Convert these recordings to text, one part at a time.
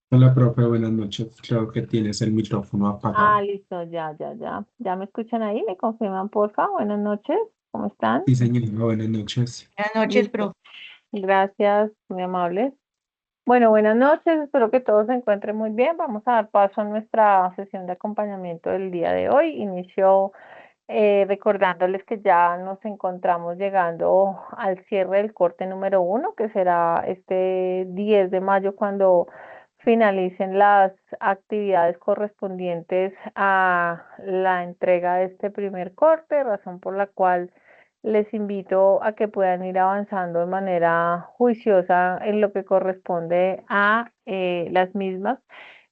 Hola, profe, buenas noches. Creo que tienes el micrófono Ah, apagado. listo, ya. ¿Ya me escuchan ahí? ¿Me confirman, porfa? Buenas noches, ¿cómo están? Sí, señora, buenas noches. Buenas noches, Listo, profe. gracias, muy amables. Bueno, buenas noches, espero que todos se encuentren muy bien. Vamos a dar paso a nuestra sesión de acompañamiento del día de hoy. Inicio recordándoles que ya nos encontramos llegando al cierre del corte número uno, que será este 10 de mayo cuando finalicen las actividades correspondientes a la entrega de este primer corte, razón por la cual les invito a que puedan ir avanzando de manera juiciosa en lo que corresponde a las mismas.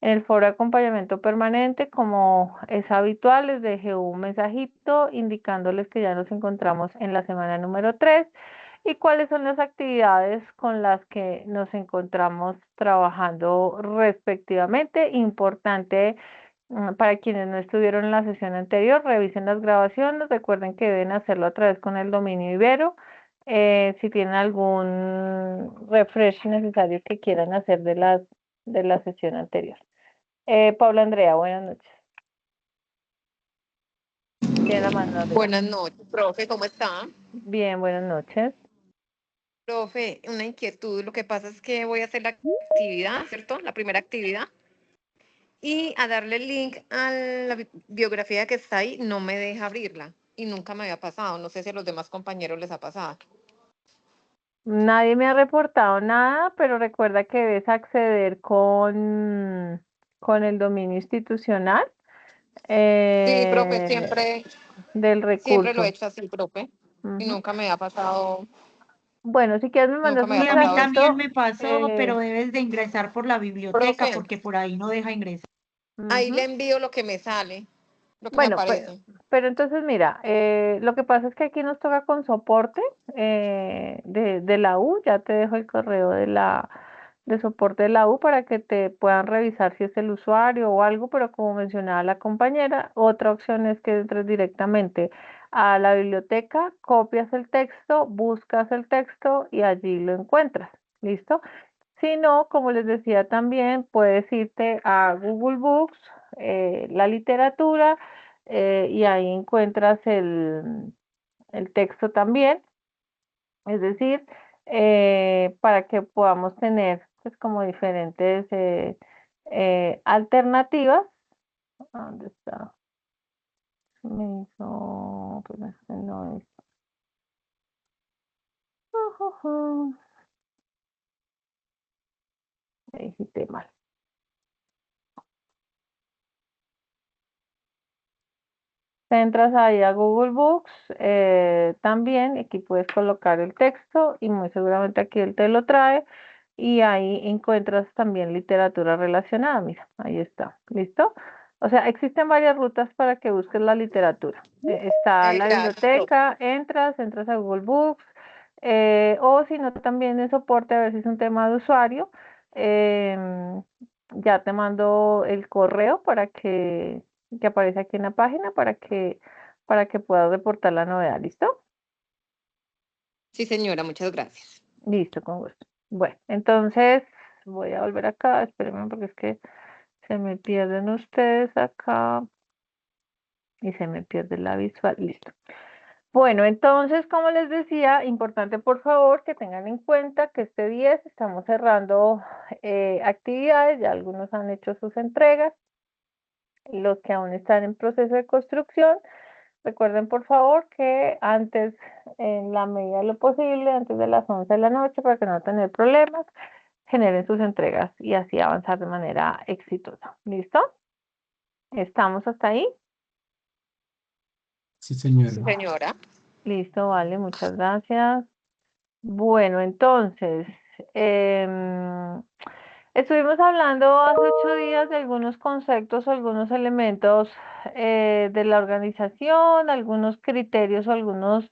En el foro de acompañamiento permanente, como es habitual, les dejé un mensajito indicándoles que ya nos encontramos en la semana número 3 y cuáles son las actividades con las que nos encontramos trabajando respectivamente. Importante para quienes no estuvieron en la sesión anterior, revisen las grabaciones, recuerden que deben hacerlo a través con el dominio Ibero. Si tienen algún refresh necesario que quieran hacer de la sesión anterior. Paula Andrea, buenas noches. Tiene la mano arriba. Buenas noches, profe, ¿cómo está? Bien, buenas noches. Profe, una inquietud. Lo que pasa es que voy a hacer la actividad, ¿cierto? La primera actividad. Y a darle el link a la biografía que está ahí, no me deja abrirla. Y nunca me había pasado. No sé si a los demás compañeros les ha pasado. Nadie me ha reportado nada, pero recuerda que debes acceder con el dominio institucional Sí, profe, eh, siempre, del siempre lo he recurso. hecho así, profe. Y Ujú. nunca me ha pasado, Bueno, si quieres me nunca mandas me un había Sí, a mí pasado eso. también mensajito. me pasó, eh, pero debes de ingresar por la biblioteca Profe. porque por ahí no deja ingresar. Ahí Ujú. le envío lo que me sale, lo que me Bueno, pero, aparece. pero entonces mira, lo que pasa es que aquí nos toca con soporte de la U, ya te dejo el correo de soporte de la U para que te puedan revisar si es el usuario o algo, pero como mencionaba la compañera, otra opción es que entres directamente a la biblioteca, copias el texto, buscas el texto y allí lo encuentras. ¿Listo? Si no, como les decía también, puedes irte a Google Books, la literatura, y ahí encuentras el texto también. Es decir, para que podamos tener pues como diferentes alternativas. ¿Dónde está? Me hizo, pues este no es. Me dijiste mal. Entras ahí a Google Books también, aquí puedes colocar el texto y muy seguramente aquí él te lo trae y ahí encuentras también literatura relacionada, mira, ahí está, ¿listo? O sea, existen varias rutas para que busques la literatura. Está la Gracias, profe. biblioteca, entras a Google Books, o si no también en soporte, a ver si es un tema de usuario, em, ya te mando el correo para que aparece aquí en la página para que puedas reportar la novedad. ¿Listo? Sí, señora, muchas gracias. Listo, con gusto. Bueno, entonces voy a volver acá. Espérenme porque es que se me pierden ustedes acá y se me pierde la visual. Listo. Bueno, entonces, como les decía, importante por favor que tengan en cuenta que este 10 estamos cerrando actividades, ya algunos han hecho sus entregas, los que aún están en proceso de construcción. Recuerden, por favor, que antes, en la medida de lo posible, antes de las 11 de la noche, para que no tener problemas, generen sus entregas y así avanzar de manera exitosa. ¿Listo? ¿Estamos hasta ahí? Sí, Sí, señora. señora. Listo, vale, muchas gracias. Bueno, entonces, em, estuvimos hablando hace 8 días de algunos conceptos o algunos elementos de la organización, algunos criterios o algunos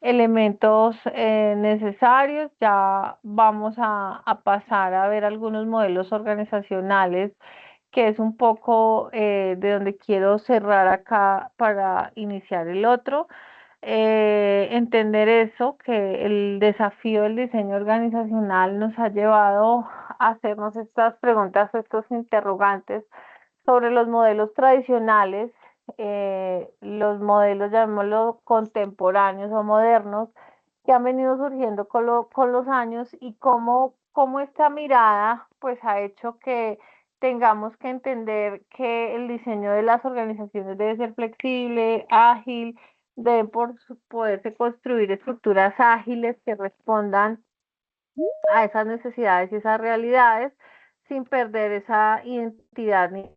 elementos necesarios. Ya vamos a pasar a ver algunos modelos organizacionales, que es un poco de donde quiero cerrar acá para iniciar el otro. Entender eso, que el desafío del diseño organizacional nos ha llevado hacernos estas preguntas, estos interrogantes sobre los modelos tradicionales, los modelos, llamémoslo, contemporáneos o modernos, que han venido surgiendo con los años y cómo esta mirada pues ha hecho que tengamos que entender que el diseño de las organizaciones debe ser flexible, ágil, deben poderse construir estructuras ágiles que respondan a esas necesidades y esas realidades sin perder esa identidad ni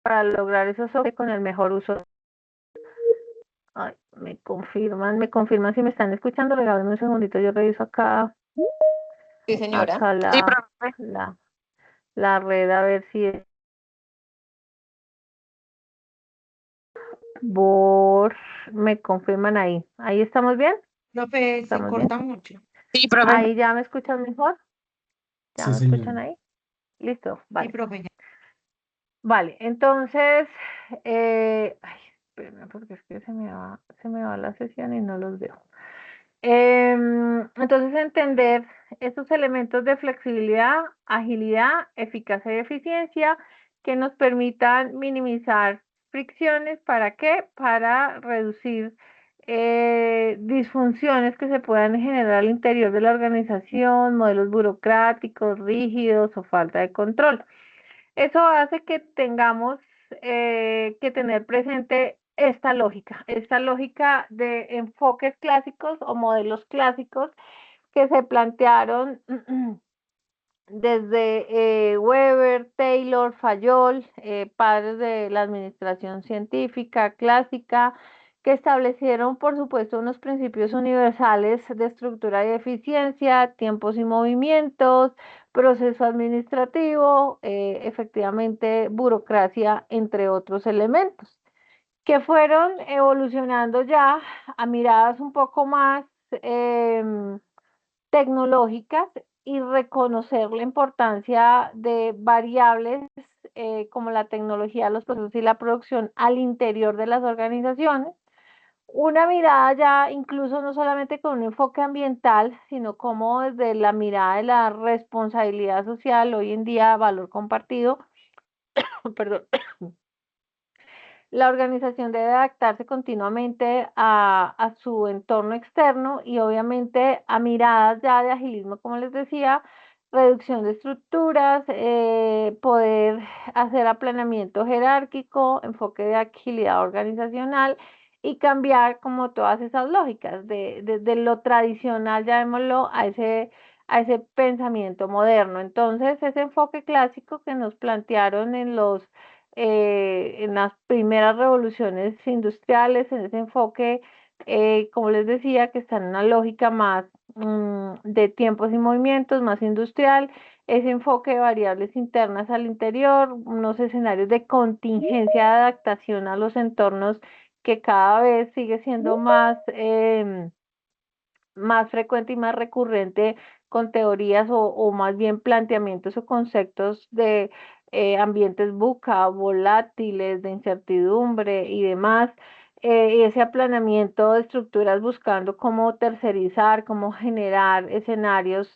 para lograr esos objetivos con el mejor uso. Ay, me confirman si me están escuchando, regálenme un segundito, yo reviso acá, Sí, señora. acá la red a ver si es me confirman ahí. ¿Ahí estamos bien? Profe, se ¿Estamos corta bien? mucho. Sí, profe. ¿Ahí ya me escuchan mejor? ¿Ya Sí, me escuchan señora. ahí? Listo, Sí, vale. profe. Vale, entonces, ay, espérame, porque es que se me va la sesión y no los veo. Entonces, entender estos elementos de flexibilidad, agilidad, eficacia y eficiencia que nos permitan minimizar fricciones. ¿Para qué? Para reducir disfunciones que se puedan generar al interior de la organización, modelos burocráticos, rígidos o falta de control. Eso hace que tengamos que tener presente esta lógica de enfoques clásicos o modelos clásicos que se plantearon desde Weber, Taylor, Fayol, padres de la administración científica clásica, que establecieron, por supuesto, unos principios universales de estructura y eficiencia, tiempos y movimientos, proceso administrativo, efectivamente burocracia, entre otros elementos, que fueron evolucionando ya a miradas un poco más tecnológicas y reconocer la importancia de variables como la tecnología, los procesos y la producción al interior de las organizaciones. Una mirada ya incluso no solamente con un enfoque ambiental, sino como desde la mirada de la responsabilidad social, hoy en día valor compartido, perdón, la organización debe adaptarse continuamente a su entorno externo y obviamente a miradas ya de agilismo, como les decía, reducción de estructuras, poder hacer aplanamiento jerárquico, enfoque de agilidad organizacional y cambiar como todas esas lógicas de lo tradicional, llamémoslo, a ese pensamiento moderno. Entonces, ese enfoque clásico que nos plantearon en las primeras revoluciones industriales, en ese enfoque, como les decía, que está en una lógica más de tiempos y movimientos, más industrial, ese enfoque de variables internas al interior, unos escenarios de contingencia, de adaptación a los entornos que cada vez sigue siendo más frecuente y más recurrente con teorías o más bien planteamientos o conceptos de ambientes VUCA, volátiles, de incertidumbre y demás, y ese aplanamiento de estructuras buscando cómo tercerizar, cómo generar escenarios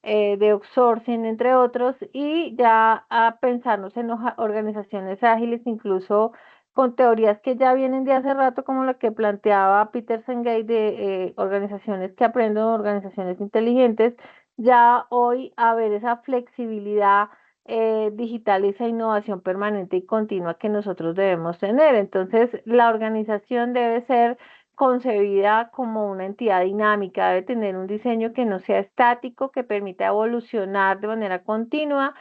de outsourcing, entre otros, y ya a pensarnos en organizaciones ágiles, incluso con teorías que ya vienen de hace rato, como la que planteaba Peter Senge de organizaciones que aprenden, organizaciones inteligentes, ya hoy a ver esa flexibilidad digital y esa innovación permanente y continua que nosotros debemos tener. Entonces, la organización debe ser concebida como una entidad dinámica, debe tener un diseño que no sea estático, que permita evolucionar de manera continua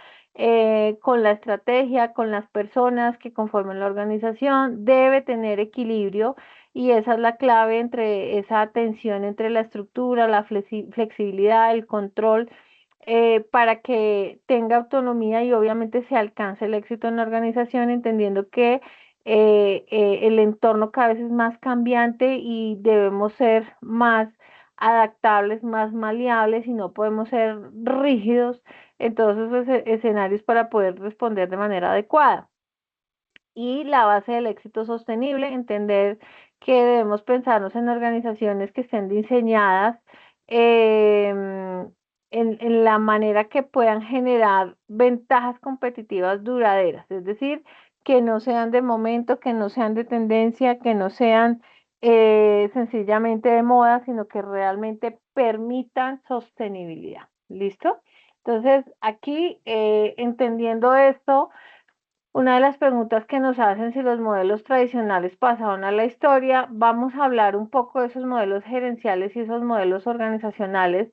con la estrategia, con las personas que conforman la organización, debe tener equilibrio y esa es la clave entre esa tensión entre la estructura, la flexibilidad, el control, para que tenga autonomía y obviamente se alcance el éxito en la organización, entendiendo que el entorno cada vez es más cambiante y debemos ser más adaptables, más maleables y no podemos ser rígidos en todos esos escenarios para poder responder de manera adecuada. Y la base del éxito sostenible, entender que debemos pensarnos en organizaciones que estén diseñadas en la manera que puedan generar ventajas competitivas duraderas, es decir, que no sean de momento, que no sean de tendencia, que no sean sencillamente de moda, sino que realmente permitan sostenibilidad. ¿Listo? Entonces, aquí, entendiendo esto, una de las preguntas que nos hacen si los modelos tradicionales pasaron a la historia, vamos a hablar un poco de esos modelos gerenciales y esos modelos organizacionales,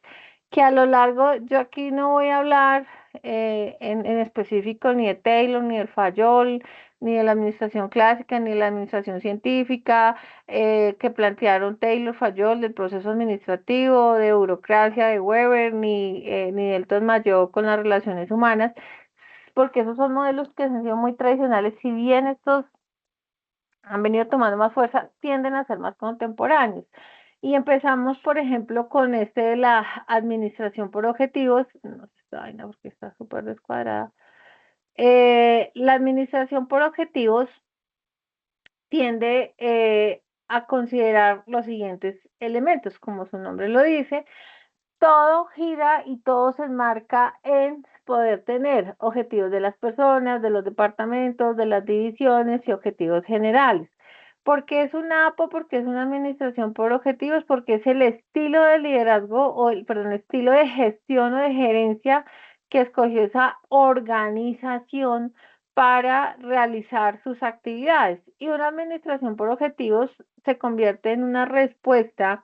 que a lo largo, yo aquí no voy a hablar en específico ni de Taylor, ni del Fayol, ni de la administración clásica, ni de la administración científica, que plantearon Taylor, Fayol, del proceso administrativo, de burocracia de Weber, ni del Mayo con las relaciones humanas, porque esos son modelos que han sido muy tradicionales, si bien estos han venido tomando más fuerza, tienden a ser más contemporáneos. Y empezamos, por ejemplo, con este de la administración por objetivos. No sé esta vaina porque está súper descuadrada. La administración por objetivos tiende a considerar los siguientes elementos, como su nombre lo dice. Todo gira y todo se enmarca en poder tener objetivos de las personas, de los departamentos, de las divisiones y objetivos generales. ¿Por qué es una APO? Porque es una administración por objetivos, porque es el estilo de liderazgo, el estilo de gestión o de gerencia que escogió esa organización para realizar sus actividades. Y una administración por objetivos se convierte en una respuesta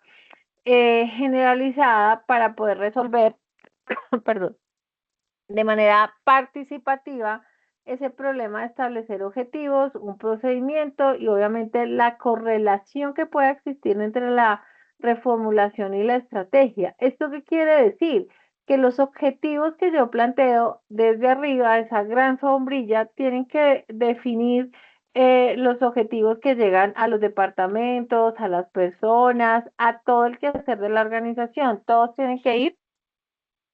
generalizada para poder resolver, perdón, de manera participativa ese problema de establecer objetivos, un procedimiento y obviamente la correlación que pueda existir entre la reformulación y la estrategia. ¿Esto qué quiere decir? Que los objetivos que yo planteo desde arriba, esa gran sombrilla, tienen que definir los objetivos que llegan a los departamentos, a las personas, a todo el quehacer de la organización. Todos tienen que ir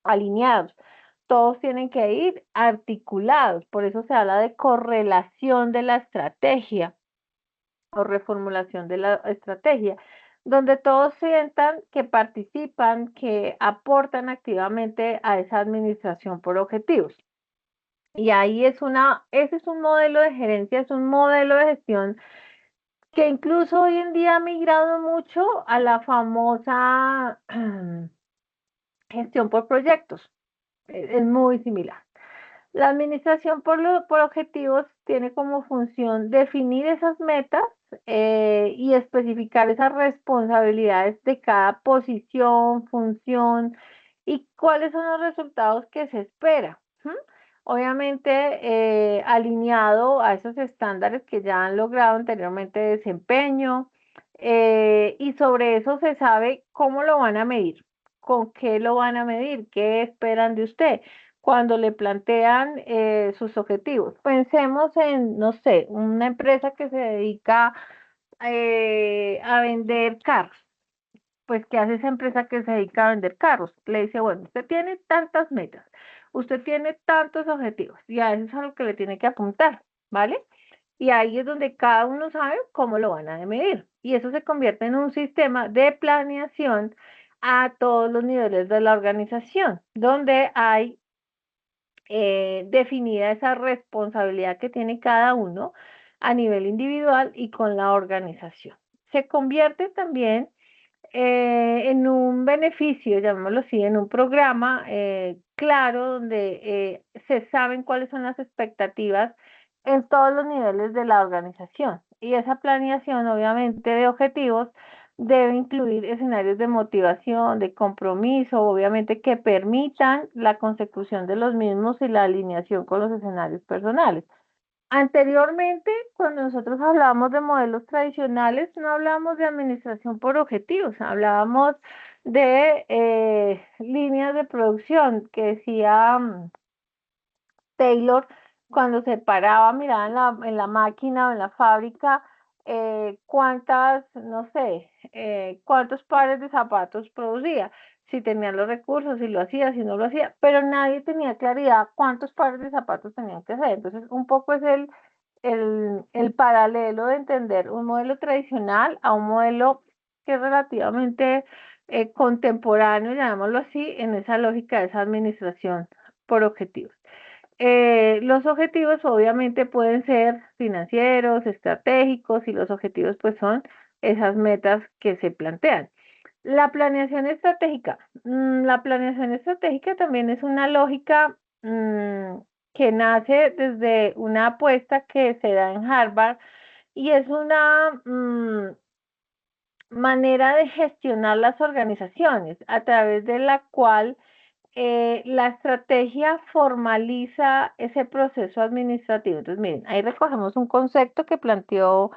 alineados, todos tienen que ir articulados. Por eso se habla de correlación de la estrategia o reformulación de la estrategia, donde todos sientan que participan, que aportan activamente a esa administración por objetivos. Y ahí ese es un modelo de gerencia, es un modelo de gestión que incluso hoy en día ha migrado mucho a la famosa gestión por proyectos. Es muy similar. La administración por objetivos tiene como función definir esas metas y especificar esas responsabilidades de cada posición, función y cuáles son los resultados que se espera. Obviamente, alineado a esos estándares que ya han logrado anteriormente de desempeño, y sobre eso se sabe cómo lo van a medir, con qué lo van a medir, qué esperan de usted cuando le plantean sus objetivos. Pensemos en, no sé, una empresa que se dedica a vender carros. Pues, ¿qué hace esa empresa que se dedica a vender carros? Le dice, bueno, usted tiene tantas metas, usted tiene tantos objetivos y a eso es a lo que le tiene que apuntar, ¿vale? Y ahí es donde cada uno sabe cómo lo van a medir. Y eso se convierte en un sistema de planeación a todos los niveles de la organización, donde hay definida esa responsabilidad que tiene cada uno a nivel individual y con la organización. Se convierte también en un beneficio, llamémoslo así, en un programa claro donde se saben cuáles son las expectativas en todos los niveles de la organización. Y esa planeación, obviamente, de objetivos debe incluir escenarios de motivación, de compromiso, obviamente que permitan la consecución de los mismos y la alineación con los escenarios personales. Anteriormente, cuando nosotros hablábamos de modelos tradicionales, no hablábamos de administración por objetivos, hablábamos de líneas de producción que decía Taylor cuando se paraba, miraba en la máquina o en la fábrica cuántas, no sé, cuántos pares de zapatos producía, si tenían los recursos, si lo hacía, si no lo hacía, pero nadie tenía claridad cuántos pares de zapatos tenían que hacer. Entonces, un poco es el el paralelo de entender un modelo tradicional a un modelo que es relativamente contemporáneo, llamémoslo así, en esa lógica de esa administración por objetivos. Los objetivos obviamente pueden ser financieros, estratégicos, y los objetivos pues son esas metas que se plantean. La planeación estratégica. La planeación estratégica también es una lógica que nace desde una apuesta que se da en Harvard, y es una manera de gestionar las organizaciones a través de la cual la estrategia formaliza ese proceso administrativo. Entonces, miren, ahí recogemos un concepto que planteó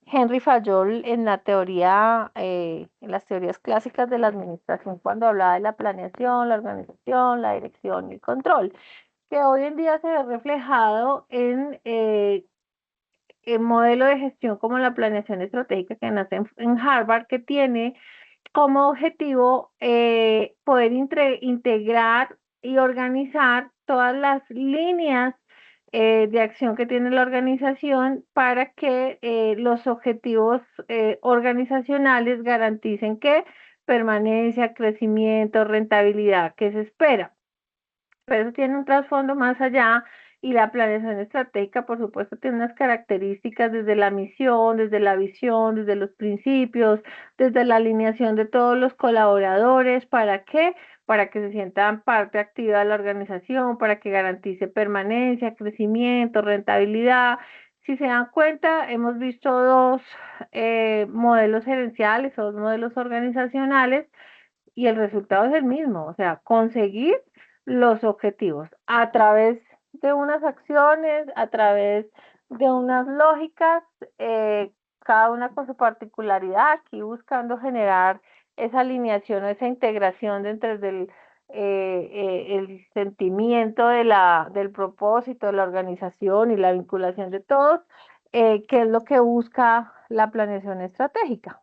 Henry Fayol en la teoría, en las teorías clásicas de la administración, cuando hablaba de la planeación, la organización, la dirección y el control, que hoy en día se ve reflejado en el modelo de gestión como la planeación estratégica que nace en Harvard, que tiene como objetivo poder integrar y organizar todas las líneas de acción que tiene la organización para que los objetivos organizacionales garanticen que permanencia, crecimiento, rentabilidad que se espera. Pero eso tiene un trasfondo más allá, y la planeación estratégica, por supuesto, tiene unas características desde la misión, desde la visión, desde los principios, desde la alineación de todos los colaboradores. ¿Para qué? Para que se sientan parte activa de la organización, para que garantice permanencia, crecimiento, rentabilidad. Si se dan cuenta, hemos visto dos modelos gerenciales o dos modelos organizacionales, y el resultado es el mismo, o sea, conseguir los objetivos a través de unas acciones, a través de unas lógicas, cada una con su particularidad, aquí buscando generar esa alineación o esa integración dentro del el sentimiento de del propósito de la organización y la vinculación de todos, que es lo que busca la planeación estratégica.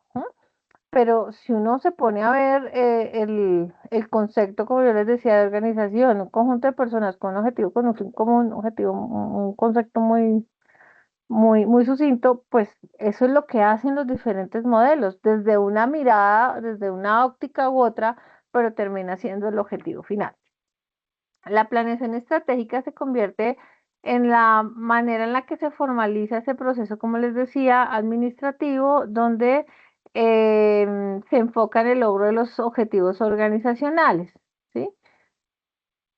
Pero si uno se pone a ver el concepto, como yo les decía, de organización, un conjunto de personas con un objetivo, con un fin común, un objetivo, un concepto muy sucinto, pues eso es lo que hacen los diferentes modelos, desde una mirada, desde una óptica u otra, pero termina siendo el objetivo final. La planeación estratégica se convierte en la manera en la que se formaliza ese proceso, como les decía, administrativo, donde se enfoca en el logro de los objetivos organizacionales, ¿sí?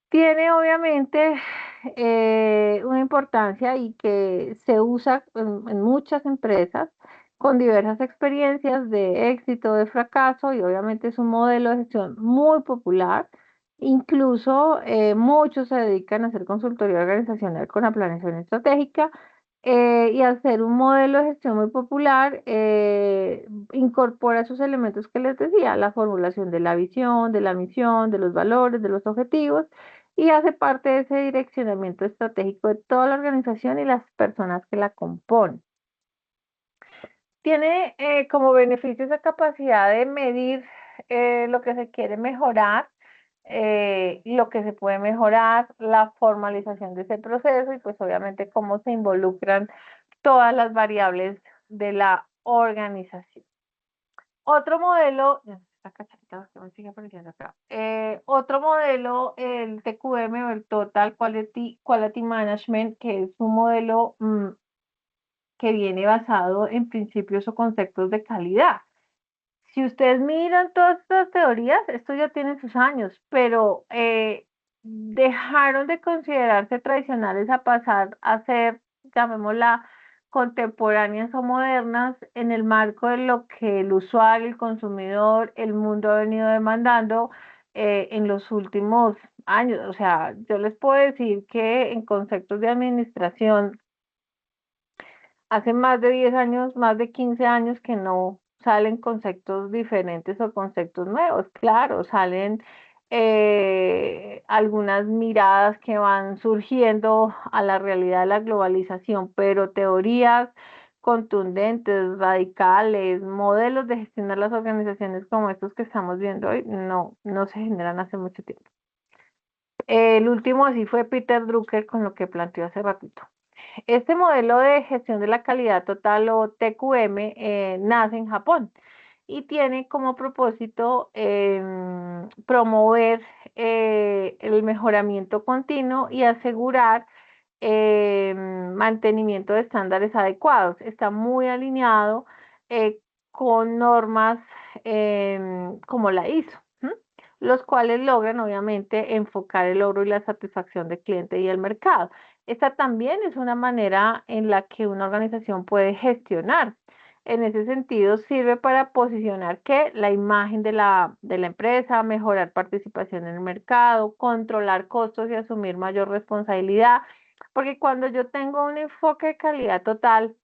Tiene obviamente una importancia, y que se usa en muchas empresas con diversas experiencias de éxito, de fracaso, y obviamente es un modelo de gestión muy popular. Incluso muchos se dedican a hacer consultoría organizacional con la planeación estratégica, y al ser un modelo de gestión muy popular, incorpora esos elementos que les decía, la formulación de la visión, de la misión, de los valores, de los objetivos, y hace parte de ese direccionamiento estratégico de toda la organización y las personas que la componen. Tiene como beneficio esa capacidad de medir lo que se quiere mejorar, lo que se puede mejorar, la formalización de ese proceso, y pues obviamente cómo se involucran todas las variables de la organización. Otro modelo, esta cacharita que me sigue apareciendo acá. Otro modelo, el TQM o el Total Quality Management, que es un modelo que viene basado en principios o conceptos de calidad. Si ustedes miran todas estas teorías, esto ya tiene sus años, pero dejaron de considerarse tradicionales a pasar a ser, llamémosla, contemporáneas o modernas en el marco de lo que el usuario, el consumidor, el mundo ha venido demandando en los últimos años. O sea, yo les puedo decir que en conceptos de administración, hace más de 10 años, más de 15 años que no salen conceptos diferentes o conceptos nuevos. Claro, salen algunas miradas que van surgiendo a la realidad de la globalización, pero teorías contundentes, radicales, modelos de gestionar las organizaciones como estos que estamos viendo hoy, no se generan hace mucho tiempo. El último así fue Peter Drucker con lo que planteó hace ratito. Este modelo de gestión de la calidad total o TQM nace en Japón y tiene como propósito promover el mejoramiento continuo y asegurar mantenimiento de estándares adecuados. Está muy alineado eh, con normas como la ISO, ¿m? Los cuales logran obviamente enfocar el logro y la satisfacción del cliente y el mercado. Esta también es una manera en la que una organización puede gestionar. En ese sentido, sirve para posicionar que la imagen de la empresa, mejorar participación en el mercado, controlar costos y asumir mayor responsabilidad. Porque cuando yo tengo un enfoque de calidad total,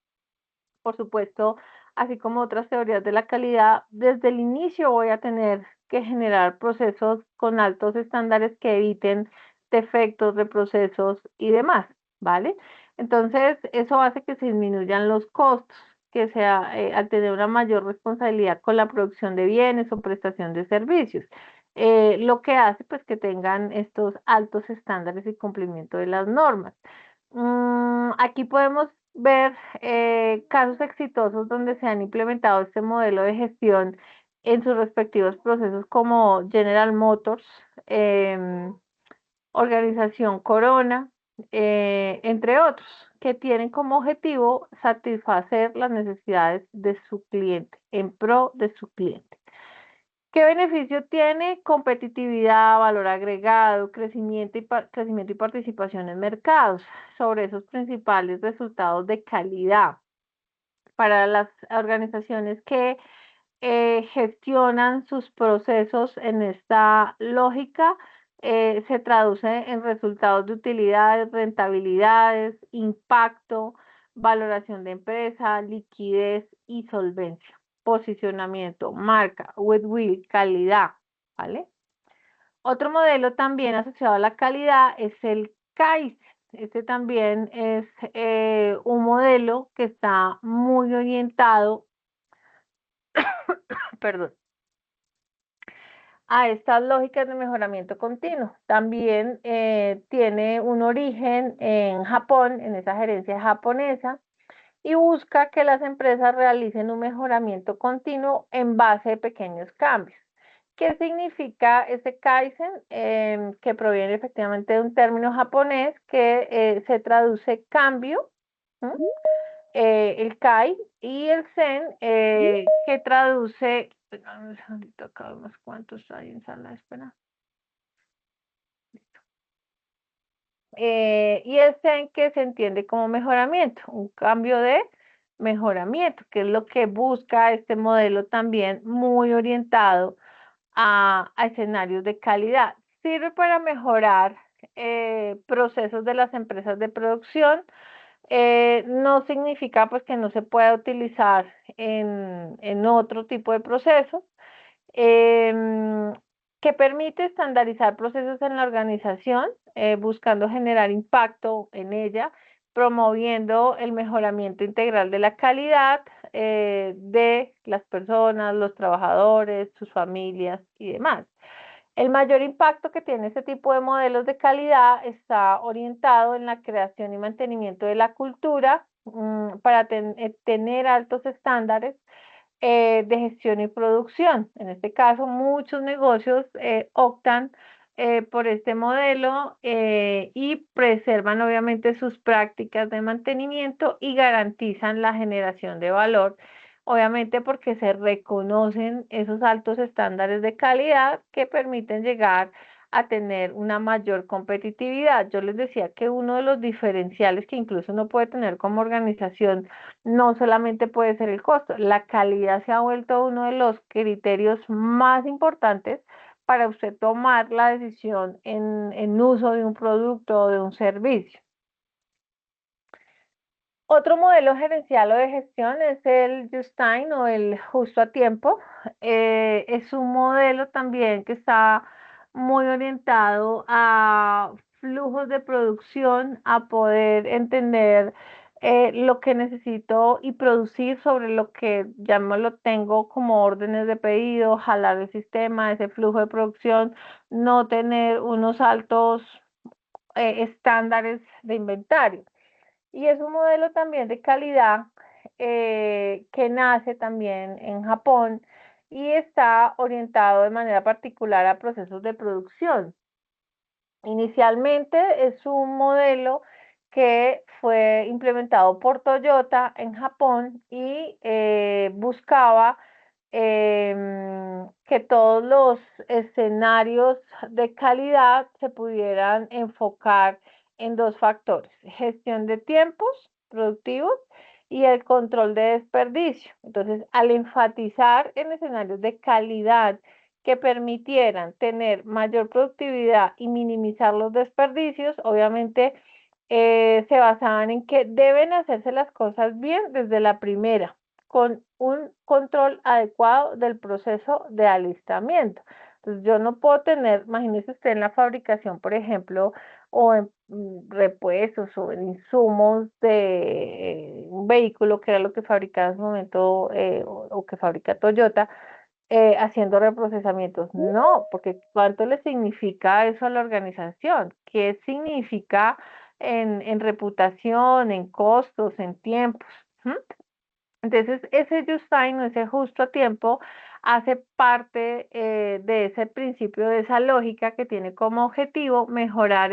por supuesto, así como otras teorías de la calidad, desde el inicio voy a tener que generar procesos con altos estándares que eviten defectos, reprocesos y demás, ¿vale? Entonces, eso hace que se disminuyan los costos, que sea al tener una mayor responsabilidad con la producción de bienes o prestación de servicios. Lo que hace pues que tengan estos altos estándares y cumplimiento de las normas. Aquí podemos ver casos exitosos donde se han implementado este modelo de gestión en sus respectivos procesos como General Motors, em, Organización Corona, entre otros, que tienen como objetivo satisfacer las necesidades de su cliente, en pro de su cliente. ¿Qué beneficio tiene? Competitividad, valor agregado, crecimiento y participación en mercados sobre esos principales resultados de calidad para las organizaciones que gestionan sus procesos en esta lógica. Se traduce en resultados de utilidades, rentabilidades, impacto, valoración de empresa, liquidez y solvencia, posicionamiento, marca, goodwill, calidad, ¿vale? Otro modelo también asociado a la calidad es el Kaizen. Este también es un modelo que está muy orientado, perdón, a estas lógicas de mejoramiento continuo. También tiene un origen en Japón, en esa gerencia japonesa, y busca que las empresas realicen un mejoramiento continuo en base a pequeños cambios. ¿Qué significa ese Kaizen? Que proviene efectivamente de un término japonés que se traduce cambio, ¿m? El Kai, y el Zen, que traduce, espérame un segundito, acá vemos cuántos hay en sala de espera. Y el Zen, que se entiende como mejoramiento, un cambio de mejoramiento, que es lo que busca este modelo también muy orientado a escenarios de calidad. Sirve para mejorar procesos de las empresas de producción. No significa pues que no se pueda utilizar en otro tipo de procesos, em, que permite estandarizar procesos en la organización, buscando generar impacto en ella, promoviendo el mejoramiento integral de la calidad de las personas, los trabajadores, sus familias y demás. El mayor impacto que tiene este tipo de modelos de calidad está orientado en la creación y mantenimiento de la cultura para tener altos estándares de gestión y producción. En este caso, muchos negocios optan por este modelo y preservan obviamente sus prácticas de mantenimiento y garantizan la generación de valor, obviamente porque se reconocen esos altos estándares de calidad que permiten llegar a tener una mayor competitividad. Yo les decía que uno de los diferenciales que incluso uno puede tener como organización no solamente puede ser el costo, la calidad se ha vuelto uno de los criterios más importantes para usted tomar la decisión en uso de un producto o de un servicio. Otro modelo gerencial o de gestión es el Just Time o el justo a tiempo. Es un modelo también que está muy orientado a flujos de producción, a poder entender lo que necesito y producir sobre lo que ya me lo tengo como órdenes de pedido, jalar el sistema, ese flujo de producción, no tener unos altos estándares de inventario. y es un modelo también de calidad que nace también en Japón y está orientado de manera particular a procesos de producción. Inicialmente es un modelo que fue implementado por Toyota en Japón y buscaba que todos los escenarios de calidad se pudieran enfocar en dos factores: gestión de tiempos productivos y el control de desperdicio. Entonces, al enfatizar en escenarios de calidad que permitieran tener mayor productividad y minimizar los desperdicios, obviamente se basaban en que deben hacerse las cosas bien desde la primera, con un control adecuado del proceso de alistamiento. Entonces, yo no puedo tener, imagínese usted en la fabricación, por ejemplo, o en repuestos o en insumos de un vehículo, que era lo que fabricaba en su momento o que fabrica Toyota, haciendo reprocesamientos. No, porque ¿cuánto le significa eso a la organización? ¿Qué significa en reputación, en costos, en tiempos? ¿Mm? Entonces, ese just time, ese justo a tiempo, hace parte de ese principio, de esa lógica que tiene como objetivo mejorar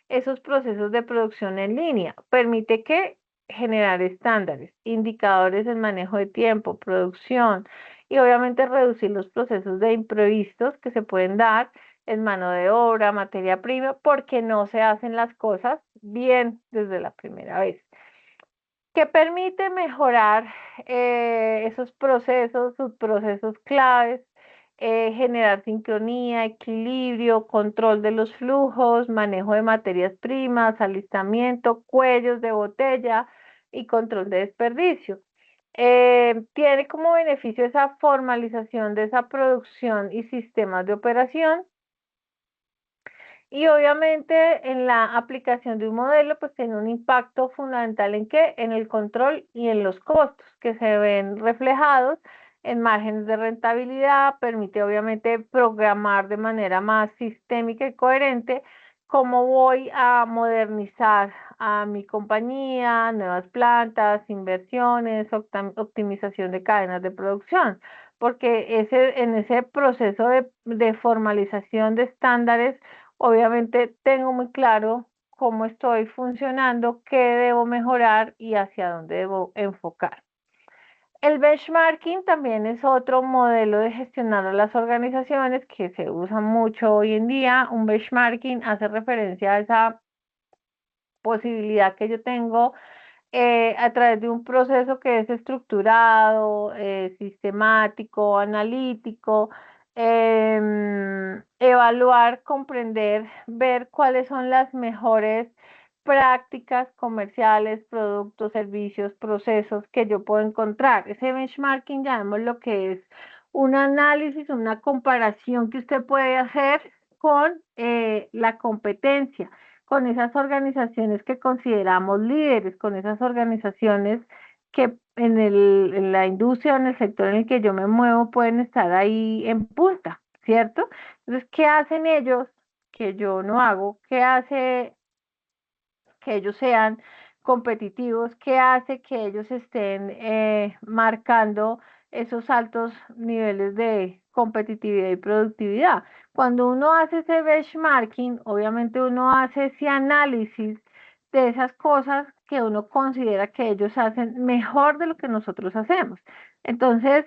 esos procesos de producción en línea. Permite que generar estándares, indicadores en manejo de tiempo, producción y obviamente reducir los procesos de imprevistos que se pueden dar en mano de obra, materia prima, porque no se hacen las cosas bien desde la primera vez, que permite mejorar esos procesos, subprocesos claves, generar sincronía, equilibrio, control de los flujos, manejo de materias primas, alistamiento, cuellos de botella y control de desperdicio. Tiene como beneficio esa formalización de esa producción y sistemas de operación. Y obviamente en la aplicación de un modelo, pues tiene un impacto fundamental en qué, en el control y en los costos que se ven reflejados en márgenes de rentabilidad. Permite obviamente programar de manera más sistémica y coherente cómo voy a modernizar a mi compañía, nuevas plantas, inversiones, optimización de cadenas de producción, porque en ese proceso de formalización de estándares, obviamente tengo muy claro cómo estoy funcionando, qué debo mejorar y hacia dónde debo enfocar. El benchmarking también es otro modelo de gestionar a las organizaciones que se usa mucho hoy en día. Un benchmarking hace referencia a esa posibilidad que yo tengo a través de un proceso que es estructurado, sistemático, analítico, evaluar, comprender, ver cuáles son las mejores prácticas comerciales, productos, servicios, procesos que yo puedo encontrar. Ese benchmarking, llamemos lo que es un análisis, una comparación que usted puede hacer con la competencia, con esas organizaciones que consideramos líderes, con esas organizaciones que en la industria o en el sector en el que yo me muevo pueden estar ahí en punta, ¿cierto? Entonces, ¿qué hacen ellos que yo no hago? ¿Qué hace que ellos sean competitivos? ¿Qué hace que ellos estén marcando esos altos niveles de competitividad y productividad? Cuando uno hace ese benchmarking, obviamente uno hace ese análisis de esas cosas que uno considera que ellos hacen mejor de lo que nosotros hacemos. Entonces,